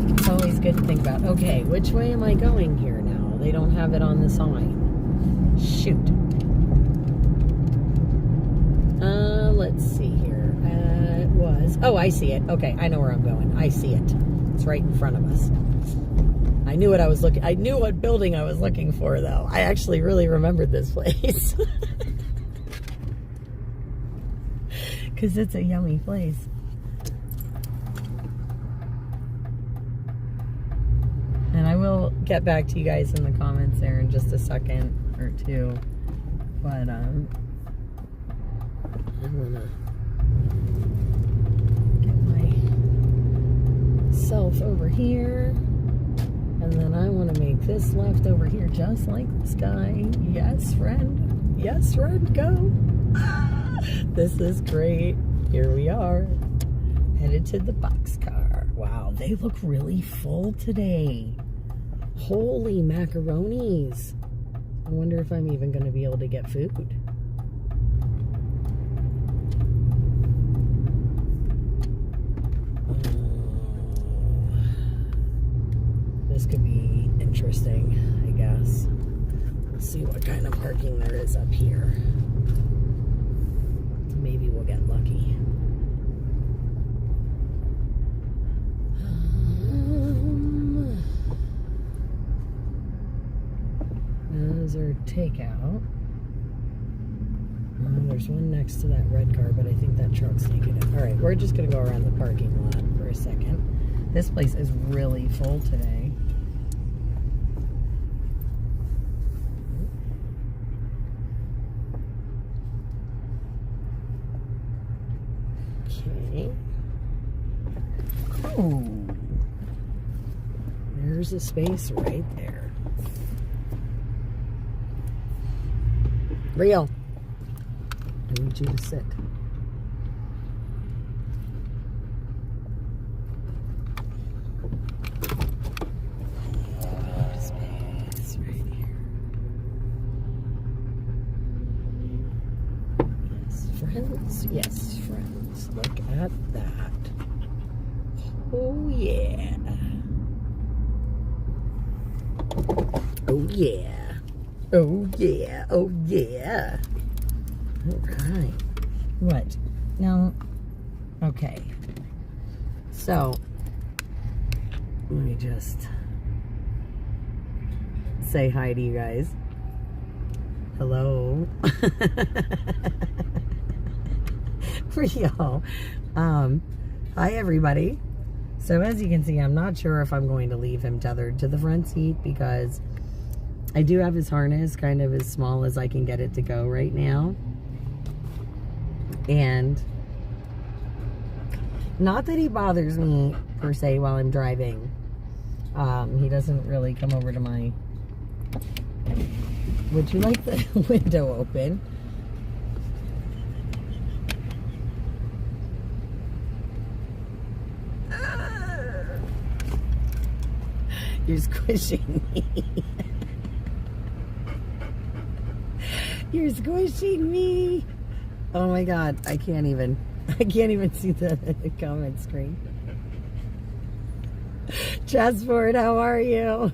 it's always good to think about, okay, which way am I going here now? They don't have it on the sign. Shoot. Let's see here. It was, oh, I see it. Okay, I know where I'm going. I see it. It's right in front of us. I knew what building I was looking for, though. I actually really remembered this place. Because it's a yummy place. And I will get back to you guys in the comments there in just a second or two. But, I'm gonna get myself over here, and then I want to make this left over here just like this guy. Yes, friend. Yes, friend, go. This is great. Here we are, headed to the boxcar. Wow, they look really full today. Holy macaronis. I wonder if I'm even going to be able to get food. This could be interesting, I guess. Let's see what kind of parking there is up here. Maybe we'll get lucky. Those are takeout. There's one next to that red car, but I think that truck's taking it. Alright, we're just going to go around the parking lot for a second. This place is really full today. Okay. Oh. There's a space right there. Rio, I need you to sit. Space right here. Yes, friends. Yes, friends. Look at that. Oh, yeah. Oh, yeah. Oh, yeah. Oh, yeah. All right. What? Now, okay. So, let me just say hi to you guys. Hello. For y'all. Hi, everybody. So, as you can see, I'm not sure if I'm going to leave him tethered to the front seat because I do have his harness kind of as small as I can get it to go right now. And not that he bothers me per se while I'm driving. He doesn't really come over to my... Would you like the window open? You're squishing me. You're squishing me. Oh my God, I can't even see the comment screen. Chessford, how are you?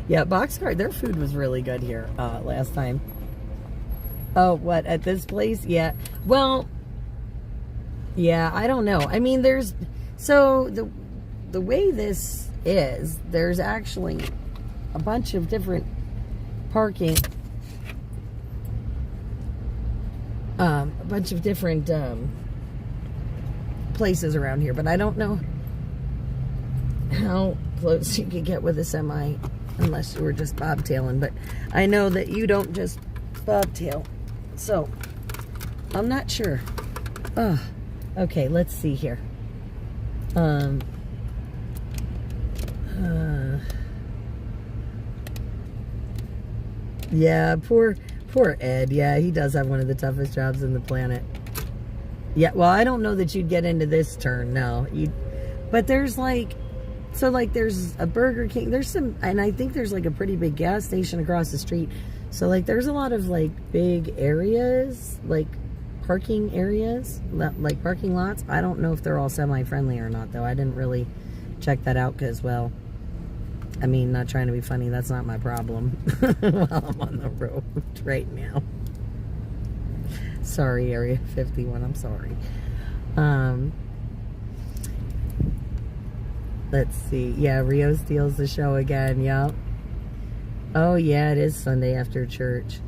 Yeah, Boxcar, their food was really good here last time. Oh, what, at this place? Yeah. Well, yeah, I don't know. I mean, so the way this is, there's actually a bunch of different parking, a bunch of different places around here, but I don't know how close you could get with a semi unless you were just bobtailing, but I know that you don't just bobtail, so I'm not sure. Oh, okay, let's see here. Yeah, poor Ed. Yeah, he does have one of the toughest jobs on the planet. Yeah, well, I don't know that you'd get into this turn, no. But there's like, so like there's a Burger King, there's some, and I think there's like a pretty big gas station across the street. So like there's a lot of like big areas, like parking areas, like parking lots. I don't know if they're all semi-friendly or not, though. I didn't really check that out because, well, I mean, not trying to be funny, that's not my problem while I'm on the road right now. Sorry, Area 51, I'm sorry. Let's see. Yeah, Rio steals the show again, yep. Oh, yeah, it is Sunday after church.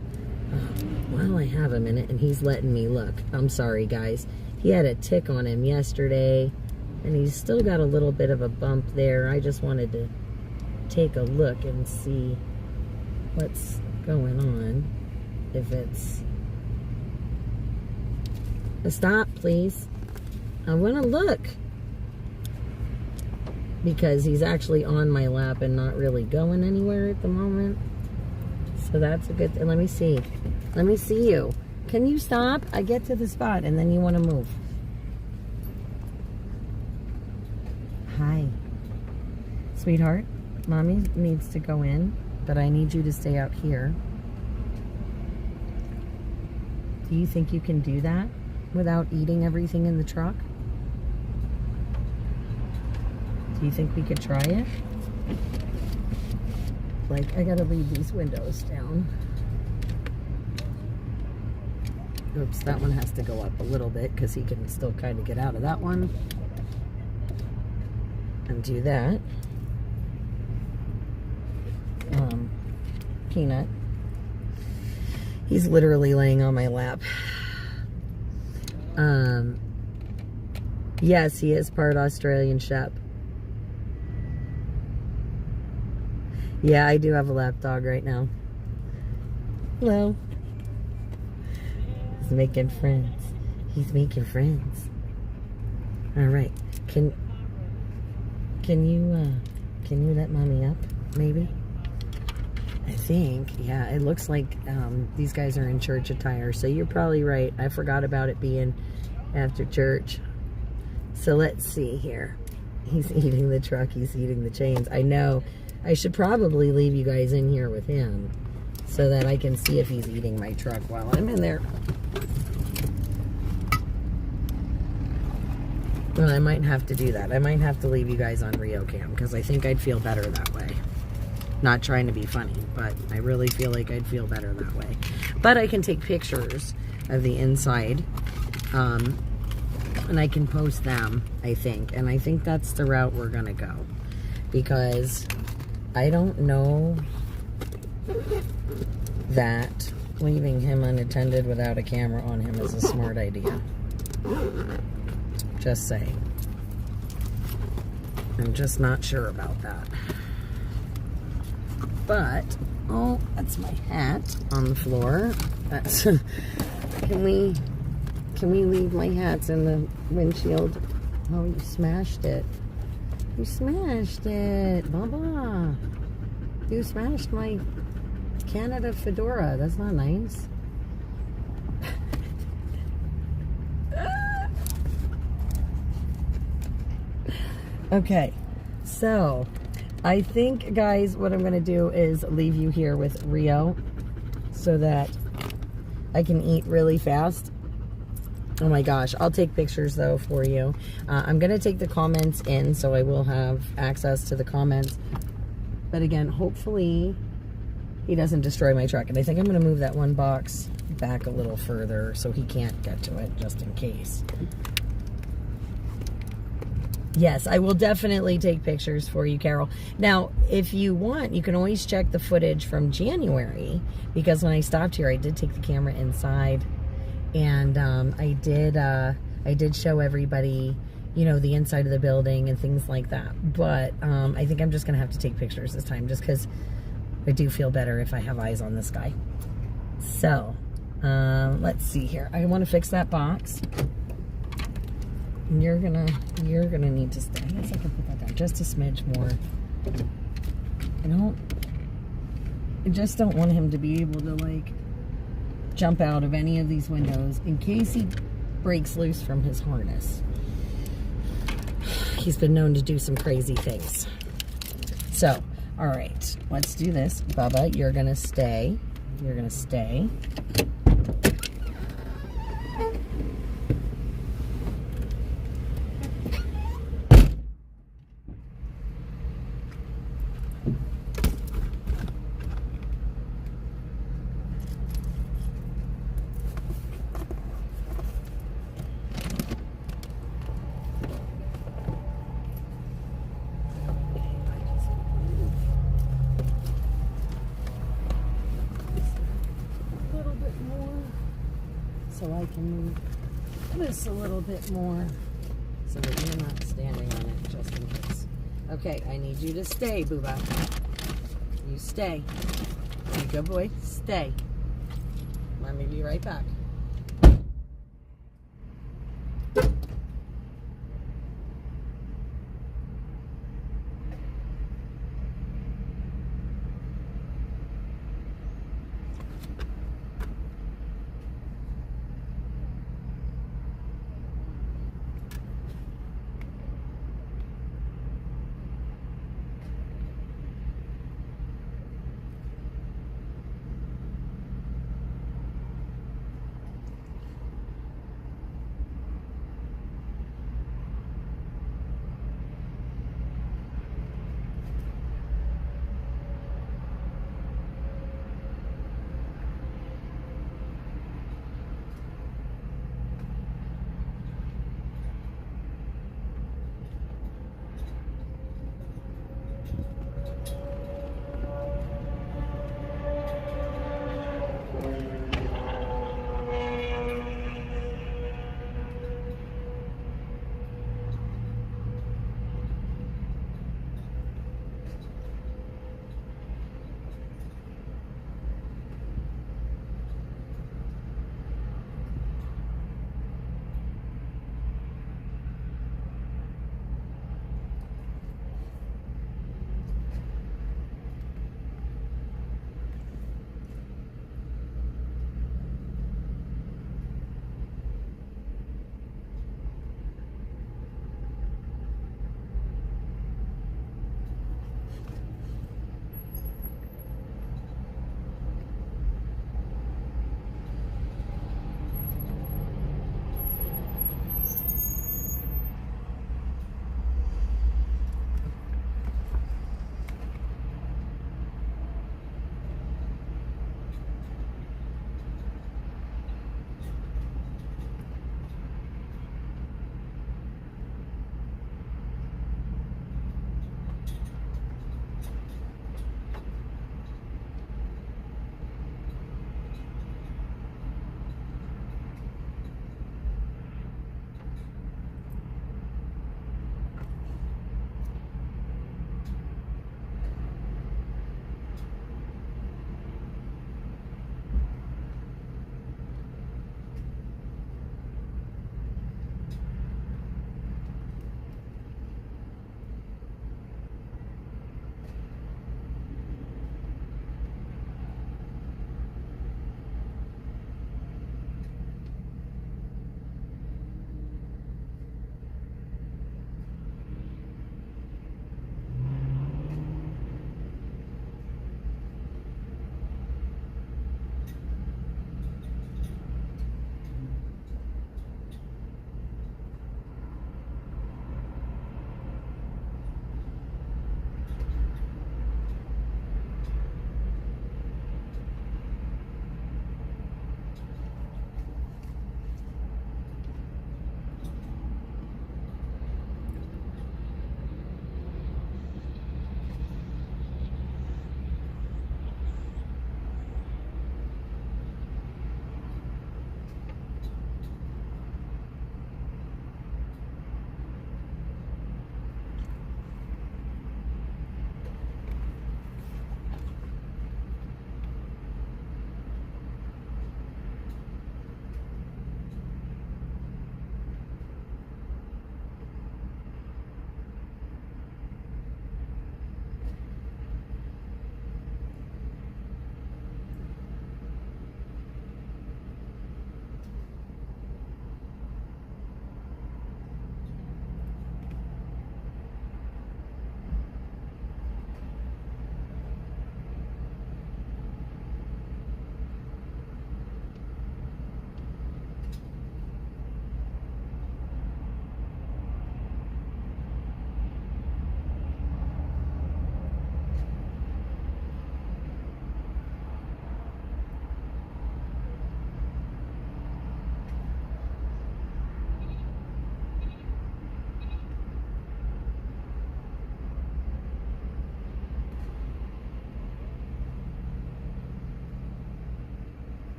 Well, I have a minute, and he's letting me look. I'm sorry, guys. He had a tick on him yesterday, and he's still got a little bit of a bump there. I just wanted to take a look and see what's going on. If it's... Stop, please. I want to look. Because he's actually on my lap and not really going anywhere at the moment. So that's a good thing. Let me see. Let me see you. Can you stop? I get to the spot and then you want to move. Hi. Sweetheart, Mommy needs to go in, but I need you to stay out here. Do you think you can do that without eating everything in the truck? Do you think we could try it? Like, I gotta leave these windows down. Oops, that one has to go up a little bit because he can still kind of get out of that one. And do that. Peanut. He's literally laying on my lap. Yes, he is part Australian Shep. Yeah, I do have a lap dog right now. Hello. He's making friends. He's making friends. All right. Can you let Mommy up? Maybe. I think. Yeah. It looks like these guys are in church attire. So you're probably right. I forgot about it being after church. So let's see here. He's eating the truck. He's eating the chains. I know. I should probably leave you guys in here with him so that I can see if he's eating my truck while I'm in there. Well, I might have to do that. I might have to leave you guys on Rio Cam because I think I'd feel better that way. Not trying to be funny, but I really feel like I'd feel better that way. But I can take pictures of the inside, and I can post them, I think. And I think that's the route we're going to go because I don't know that leaving him unattended without a camera on him is a smart idea. Just saying. I'm just not sure about that. But, oh, that's my hat on the floor. That's, can we leave my hats in the windshield? Oh, you smashed it. You smashed it, Baba. You smashed my Canada fedora. That's not nice. Okay, so I think, guys, what I'm going to do is leave you here with Rio so that I can eat really fast. Oh my gosh, I'll take pictures though for you. I'm going to take the comments in, so I will have access to the comments But again, hopefully he doesn't destroy my truck. And I think I'm going to move that one box back a little further so he can't get to it, just in case. Yes, I will definitely take pictures for you, Carol. Now, if you want, you can always check the footage from January, because when I stopped here, I did take the camera inside, and I did show everybody, you know, the inside of the building and things like that. But I think I'm just going to have to take pictures this time, just because I do feel better if I have eyes on this guy. So, let's see here. I want to fix that box. You're gonna need to stay. I guess I can put that down just a smidge more. I just don't want him to be able to, like, jump out of any of these windows in case he breaks loose from his harness. He's been known to do some crazy things. So, all right, let's do this. Bubba, you're gonna stay. You're gonna stay. So I can move this a little bit more so that you're not standing on it, just in case. Okay, I need you to stay, Booba. You stay. You good boy. Stay. Let me be right back.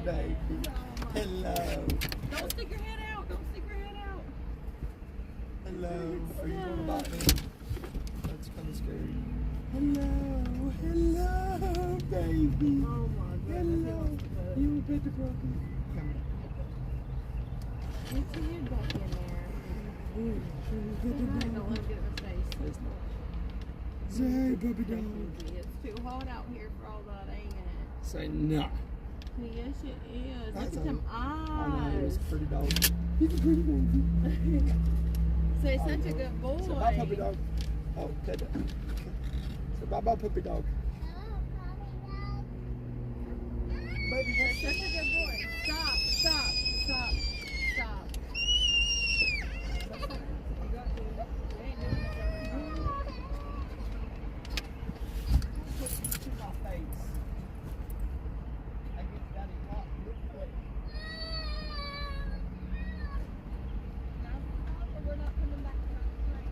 baby. Hello. Don't stick your head out. Don't stick your head out. Hello. Are you going to bite me? That's kind of scary. Hello. Hello, baby. Oh my goodness. Hello. You want to pet the puppy? Come Get your head back in there. Don't let him get in his face. here. Say, puppy dog. It's too hot out here for all that, ain't it? Say no. Yes, it is. That's Look at them I know, eyes. it's a pretty dog. He's a pretty baby. So he's such a good boy. So bye, puppy dog. Oh, pet it. So bye, puppy dog. Baby, He's such a good boy. Stop, stop, stop, stop. You got to. You ain't doing this every time. put these to my face. I get daddy hot real quick. No, we're not coming back tonight.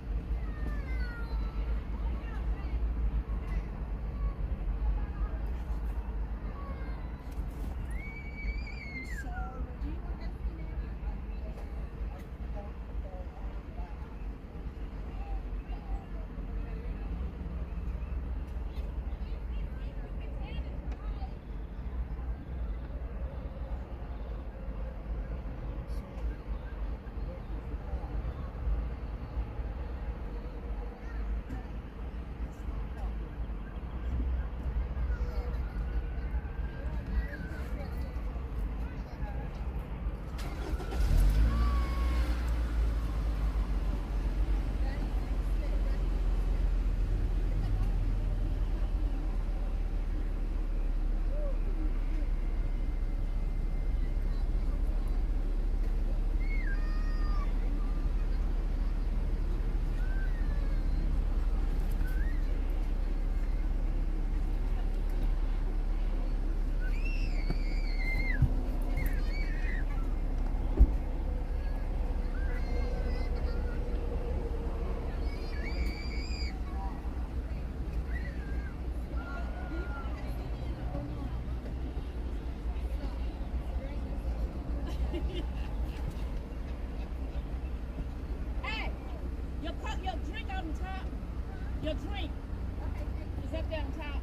Hey, your drink on top. Your drink is up there on top.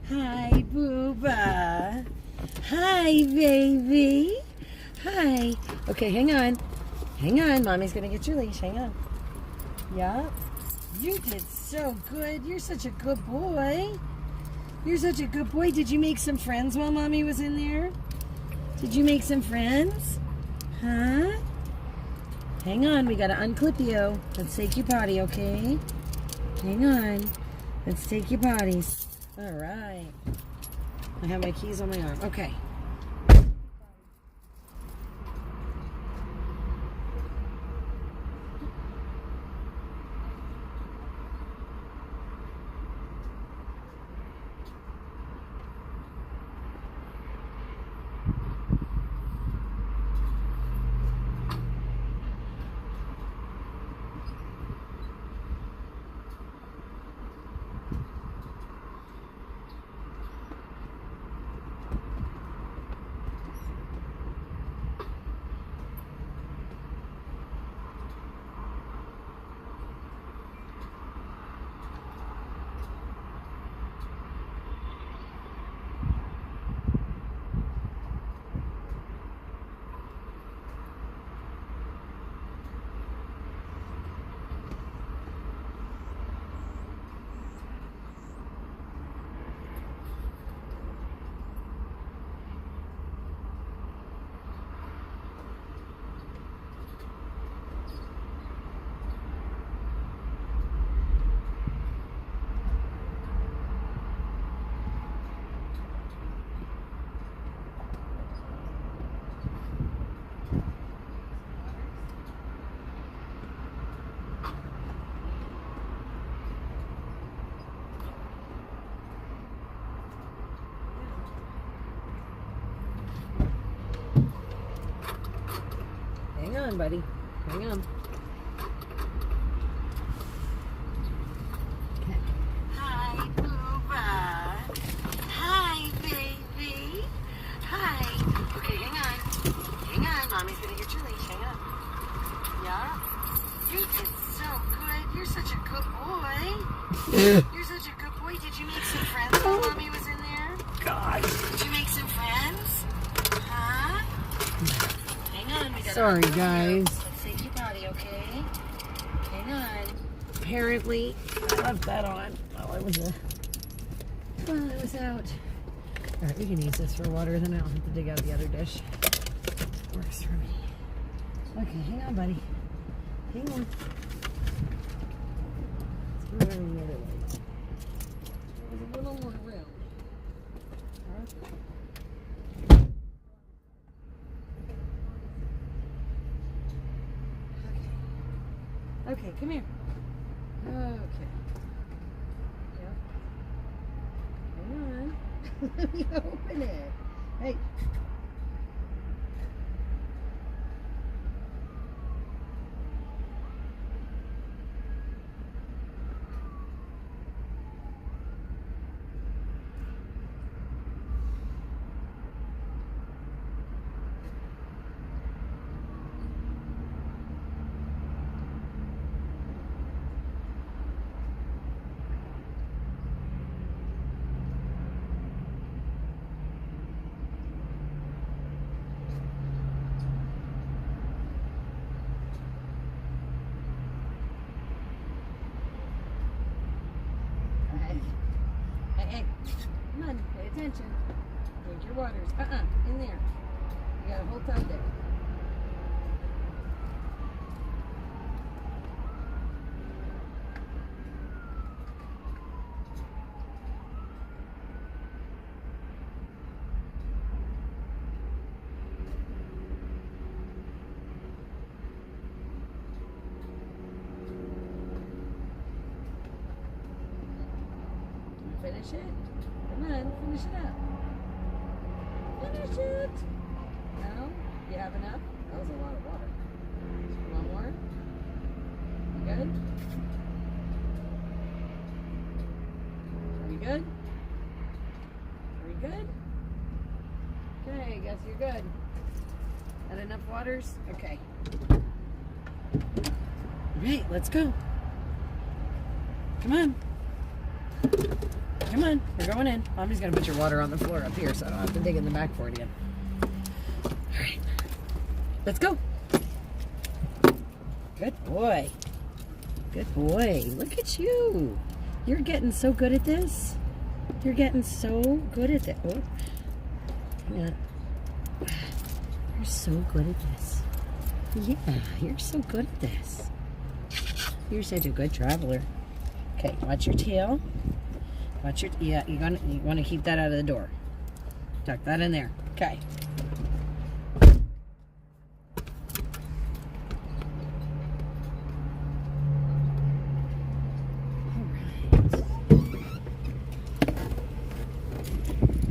Hi, Booba. Hi, baby. Hi. Okay, hang on. Hang on. Mommy's going to get your leash. Hang on. Yeah. You did so good. You're such a good boy. You're such a good boy. Did you make some friends while Mommy was in there? Did you make some friends? Huh? Hang on. We got to unclip you. Let's take you potty, okay? Hang on. Let's take you potty. All right. I have my keys on my arm. Okay. Hang on, buddy. Hang on. Okay. Hi, Booba. Hi, baby. Hi. Okay, hang on. Hang on. Mommy's gonna get your leash. Hang on. Yeah? You did so good. You're such a good boy. You're such a good boy. Did you make some friends while Mommy was in there? God. Did you make some friends? Huh? Sorry, guys. Let's take you potty, okay? Hang on. Apparently, I left that on while I was out. All right, we can use this for water, then I don't have to dig out the other dish. Works for me. Okay, hang on, buddy. Hang on. Let's move over the other way. There's a little more room. Huh? Okay, come here. Okay. Yep. Hang on. Let me open it. Hey. Hey, come on, pay attention. Drink your waters. In there. You got a whole tub there. Finish it. Come on, finish it up. Finish it. No? You have enough? That was a lot of water. You want more? You good? Are you good? Are you good? Okay, I guess you're good. Had enough waters? Okay. All right, let's go. Come on. Come on, we're going in. Mommy's gonna put your water on the floor up here so I don't have to dig in the back for it again. All right, let's go. Good boy. Good boy. Look at you. You're getting so good at this. You're getting so good at it. Oh. Yeah. You're so good at this. Yeah, you're so good at this. You're such a good traveler. Okay, watch your tail. Watch your, yeah, you want to keep that out of the door. Tuck that in there. Okay.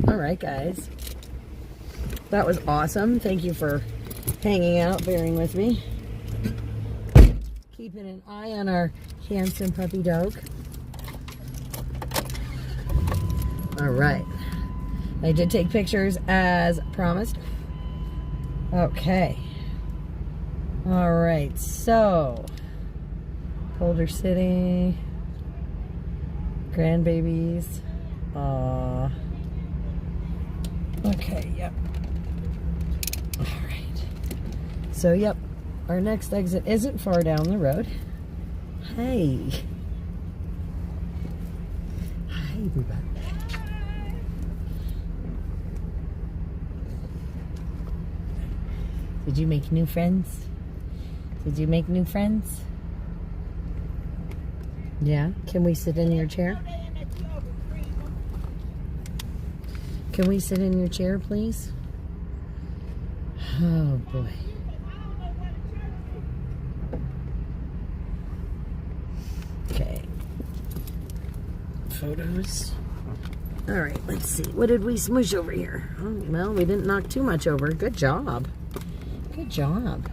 All right, guys. That was awesome. Thank you for hanging out, bearing with me. Keeping an eye on our handsome puppy dog. All right. I did take pictures as promised. Okay. All right. So, Boulder City. Grandbabies. Okay, yep. All right. So, yep. Our next exit isn't far down the road. Hey. Hi, everybody. Did you make new friends? Did you make new friends? Yeah? Can we sit in your chair? Can we sit in your chair, please? Oh, boy. Okay. Photos. All right, let's see. What did we smoosh over here? Oh, well, we didn't knock too much over. Good job. Good job.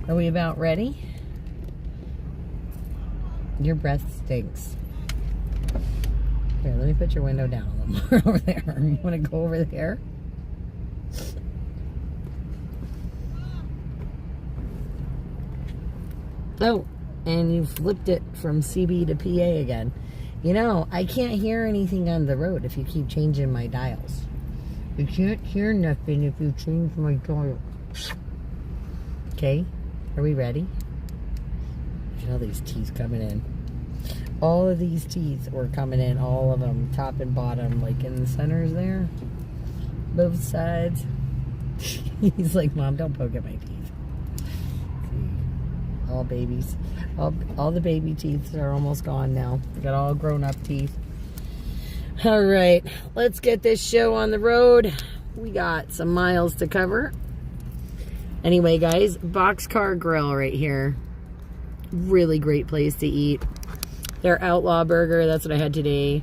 Are we about ready? Your breath stinks. Here, let me put your window down a little more over there. You want to go over there? Oh, and you flipped it from CB to PA again. You know, I can't hear anything on the road if you keep changing my dials. You can't hear nothing if you change my dials. Okay, are we ready? Look at all these teeth coming in. All of these teeth were coming in, all of them, top and bottom, like in the centers there. Both sides. He's like, Mom, don't poke at my teeth. See, all babies. All the baby teeth are almost gone now. We got all grown up teeth. All right, let's get this show on the road. We got some miles to cover. Anyway, guys, Boxcar Grill right here. Really great place to eat. Their Outlaw Burger, that's what I had today.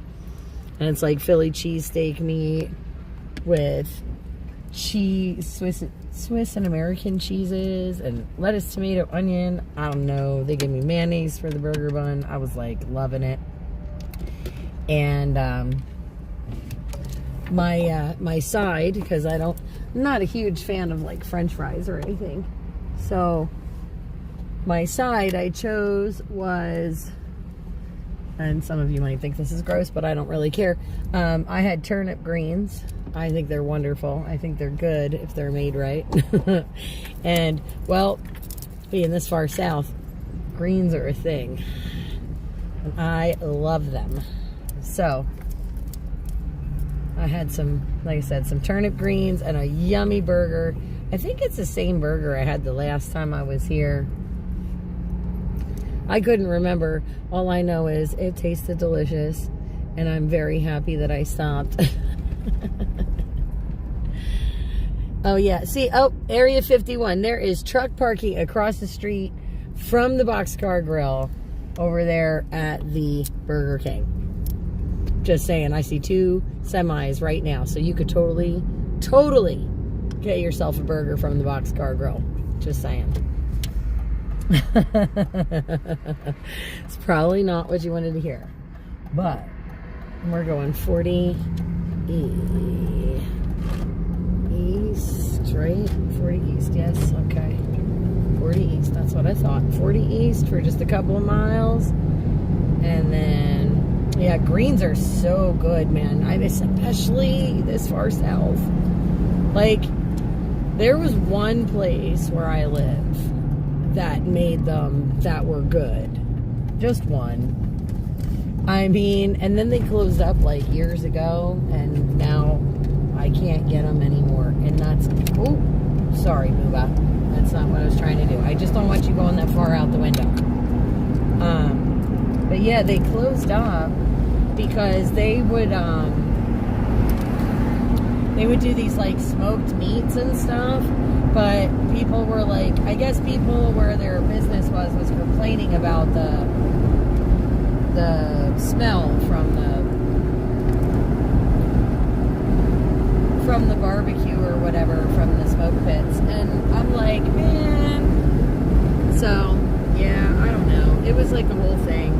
And it's like Philly cheesesteak meat with cheese, Swiss and American cheeses and lettuce, tomato, onion. I don't know. They gave me mayonnaise for the burger bun. I was like loving it. And my side, because I'm not a huge fan of like French fries or anything. So my side I chose was, and some of you might think this is gross, but I don't really care. I had turnip greens. I think they're wonderful. I think they're good if they're made right. And, well, being this far south, greens are a thing. And I love them. So, I had some, like I said, some turnip greens and a yummy burger. I think it's the same burger I had the last time I was here. I couldn't remember. All I know is it tasted delicious, and I'm very happy that I stopped. Oh, yeah. See, oh, Area 51. There is truck parking across the street from the Boxcar Grill over there at the Burger King. Just saying, I see 2 semis right now, so you could totally get yourself a burger from the Boxcar Grill. Just saying. It's probably not what you wanted to hear, but we're going 40 east, right? 40 east, yes, okay. 40 east, that's what I thought. 40 east for just a couple of miles, and then Yeah, greens are so good, man. Especially this far south. Like, there was one place where I live that made them that were good. Just one. I mean, and then they closed up like years ago, and now I can't get them anymore. And that's, oh, sorry, Booba. That's not what I was trying to do. I just don't want you going that far out the window. But yeah, they closed up because they would do these like smoked meats and stuff. But people were like, I guess people where their business was complaining about the smell from the barbecue or whatever, from the smoke pits. And I'm like, man. So yeah, I don't know. It was like the whole thing.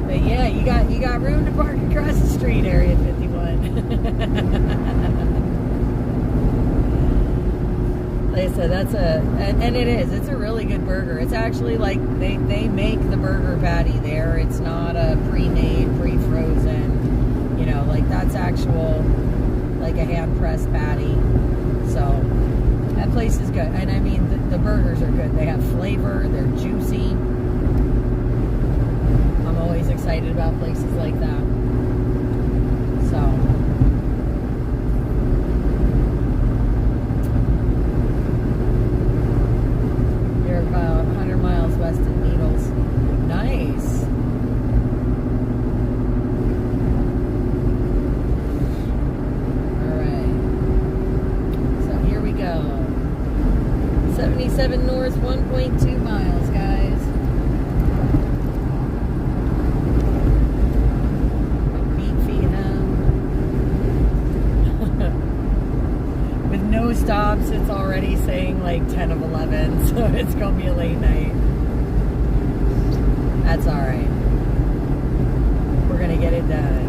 But yeah, you got room to park across the street, Area 51. Like I said, and it is. It's a really good burger. It's actually like they make the burger patty there. It's not a pre-made, pre-frozen. You know, like that's actual, like a hand-pressed patty. So that place is good. And I mean, the burgers are good. They have flavor. They're juicy. I'm always excited about places like that. So. You're about 100 miles west of Needles. Nice. Alright. So here we go. 77 north, 1.2 miles, guys. Beat feet home. With no stops, it's already saying like 10 of 11, so it's gonna be a late night. That's alright. We're gonna get it done.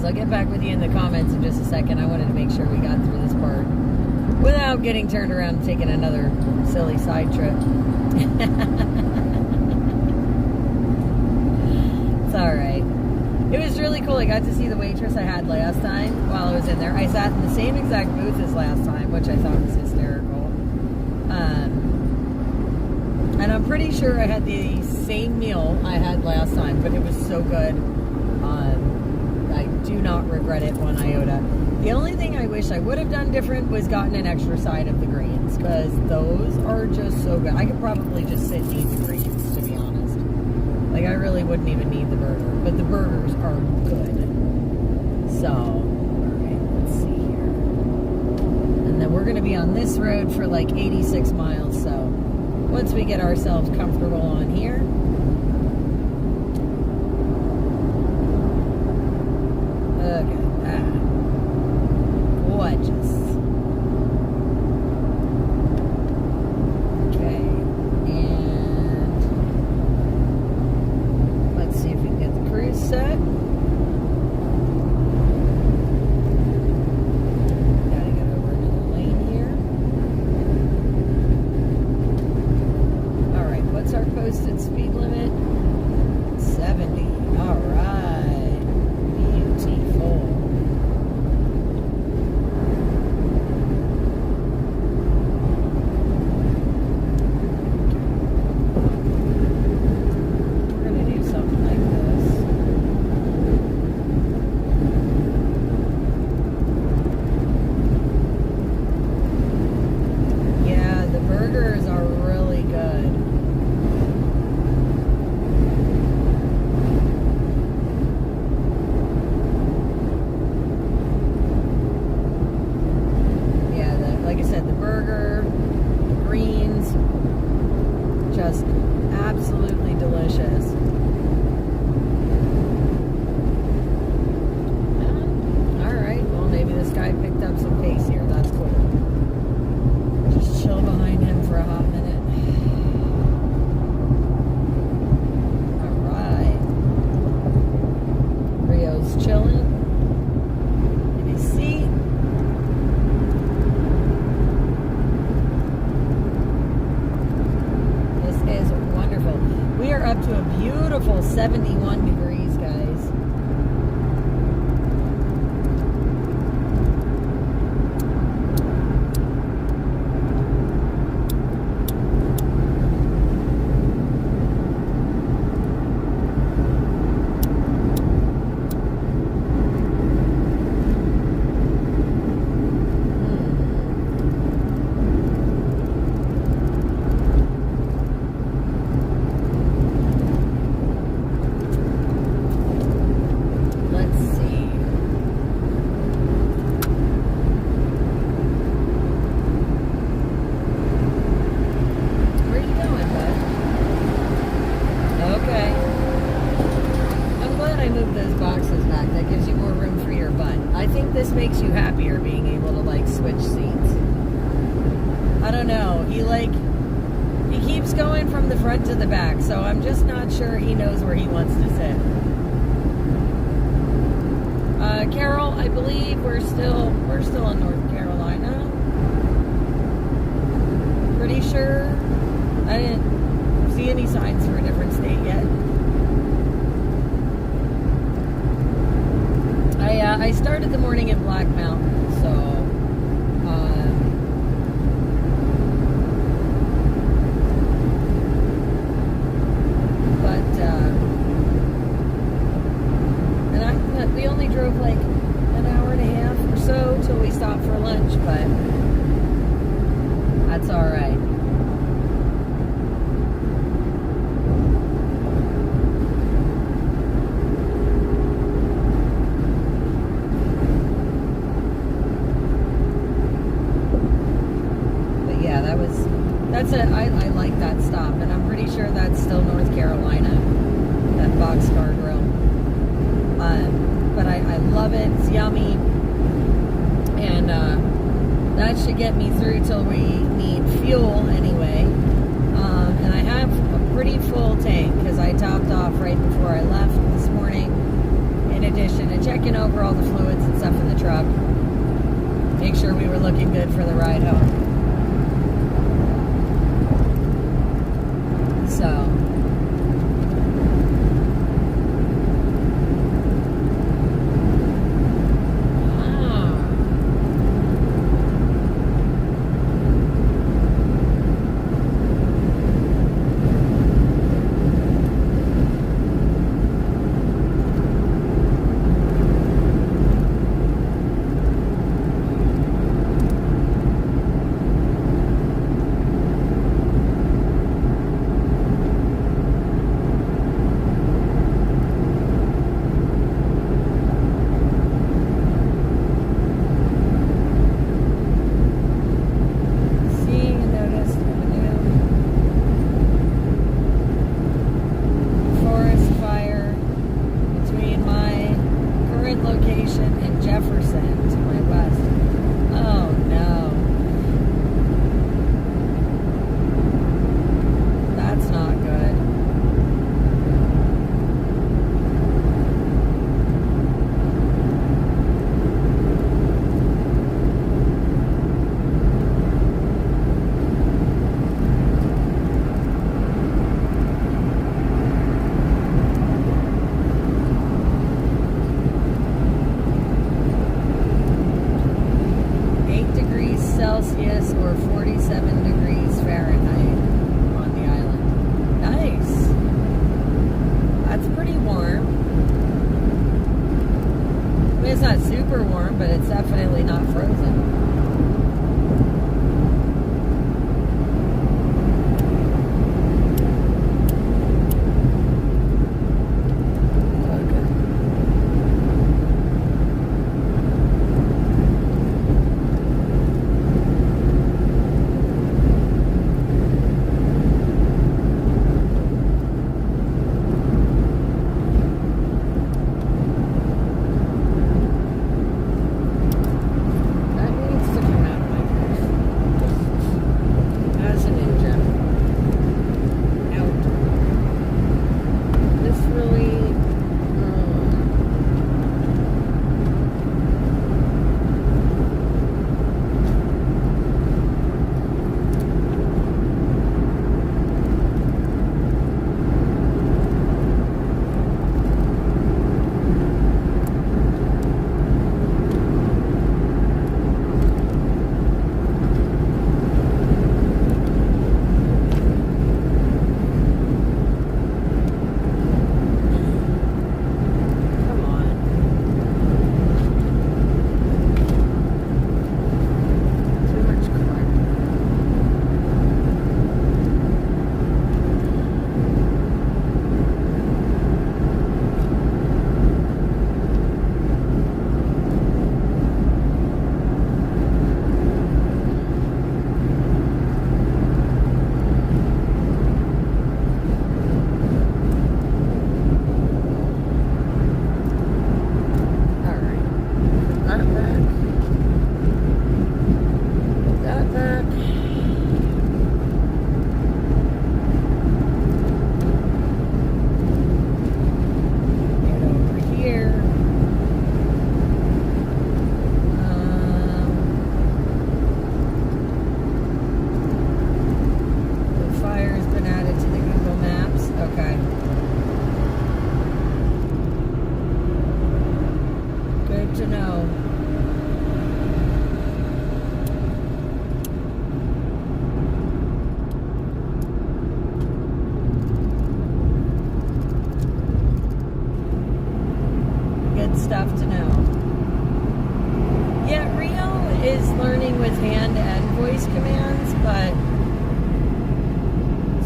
I'll get back with you in the comments in just a second. I wanted to make sure we got through this part without getting turned around and taking another silly side trip. It's alright. It was really cool. I got to see the waitress I had last time while I was in there. I sat in the same exact booth as last time, which I thought was hysterical. And I'm pretty sure I had the same meal I had last time, but it was so good. I do not regret it one iota. The only thing I wish I would have done different was gotten an extra side of the greens, because those are just so good. I could probably just sit and eat the greens, to be honest. Like, I really wouldn't even need the burger, but the burgers are good. So, alright, let's see here. And then we're going to be on this road for like 86 miles, so once we get ourselves comfortable on here. Okay. Gorgeous. Okay. And let's see if we can get the cruise set. Gotta get over into the lane here. Alright, what's our posted speed limit? 70. Alright. Beautiful. Absolutely delicious. Alright, well maybe this guy picked up some pace here. That's cool. Just chill behind him for a hot minute. Alright. Rio's chilling in his seat. We are up to a beautiful 71 degrees, guys. This makes you happier being able to like switch seats. I don't know. He keeps going from the front to the back, so I'm just not sure he knows where he wants to sit. Carol, I believe we're still in North Carolina. Pretty sure. I didn't see any signs for a different state yet. I started the morning in Black Mountain, so we only drove like an hour and a half or so till we stopped for lunch, but that's all right. I like that stop, and I'm pretty sure that's still North Carolina, that Boxcar Grill. But I love it. It's yummy, and that should get me through till we need fuel anyway. And I have a pretty full tank because I topped off right before I left this morning. In addition to checking over all the fluids and stuff in the truck, make sure we were looking good for the ride home. So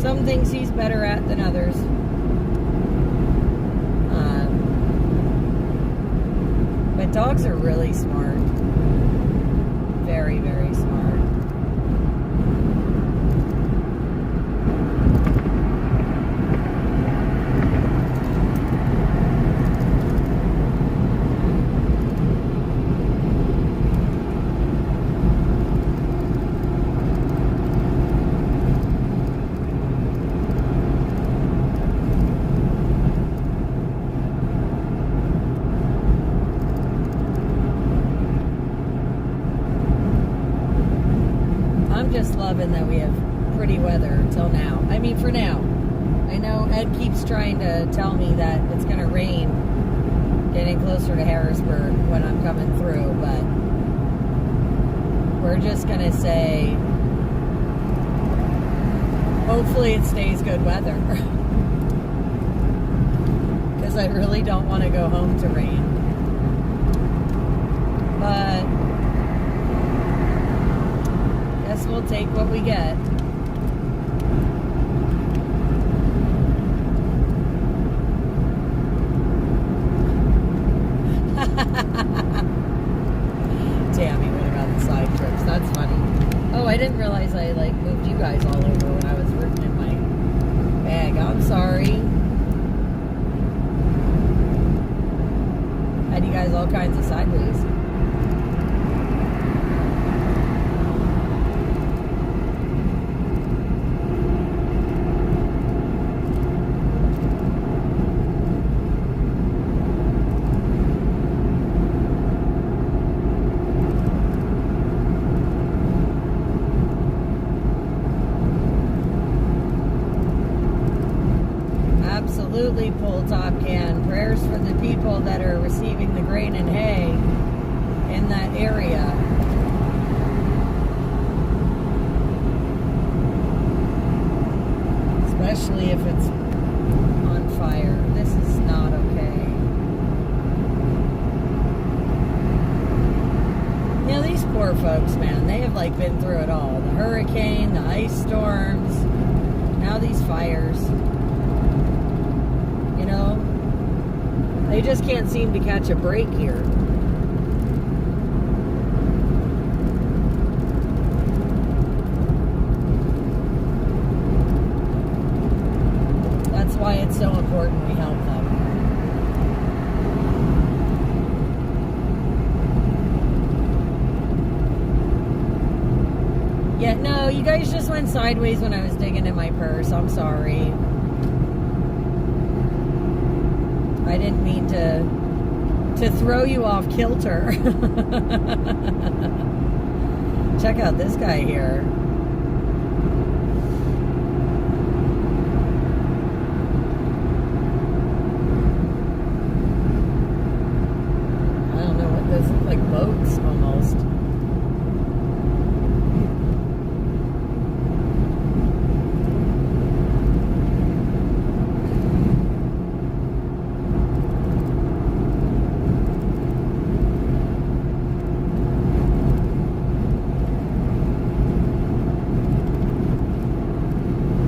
Some things he's better at than others. But dogs are really smart. Very, very smart. I'm just loving that we have pretty weather till now. I mean, for now. I know Ed keeps trying to tell me that it's going to rain getting closer to Harrisburg when I'm coming through, but we're just going to say hopefully it stays good weather. Because I really don't want to go home to rain. But guess we'll take what we get. Tammy, what about the side trips? That's funny. Oh, I didn't realize I moved you guys all over when I was working in my bag. I'm sorry. Had you guys all kinds of sideways. Absolutely, Pull Top Can. Prayers for the people that are receiving the grain and hay in that area. Especially if it's on fire. This is not okay. You know, these poor folks, man, they have been through it all. The hurricane, the ice storms, now these fires. You know, they just can't seem to catch a break here. That's why it's so important we help them. Yeah, no, you guys just went sideways when I was digging in my purse. I'm sorry. I didn't mean to throw you off kilter. Check out this guy here. I don't know what this looks like, boats almost.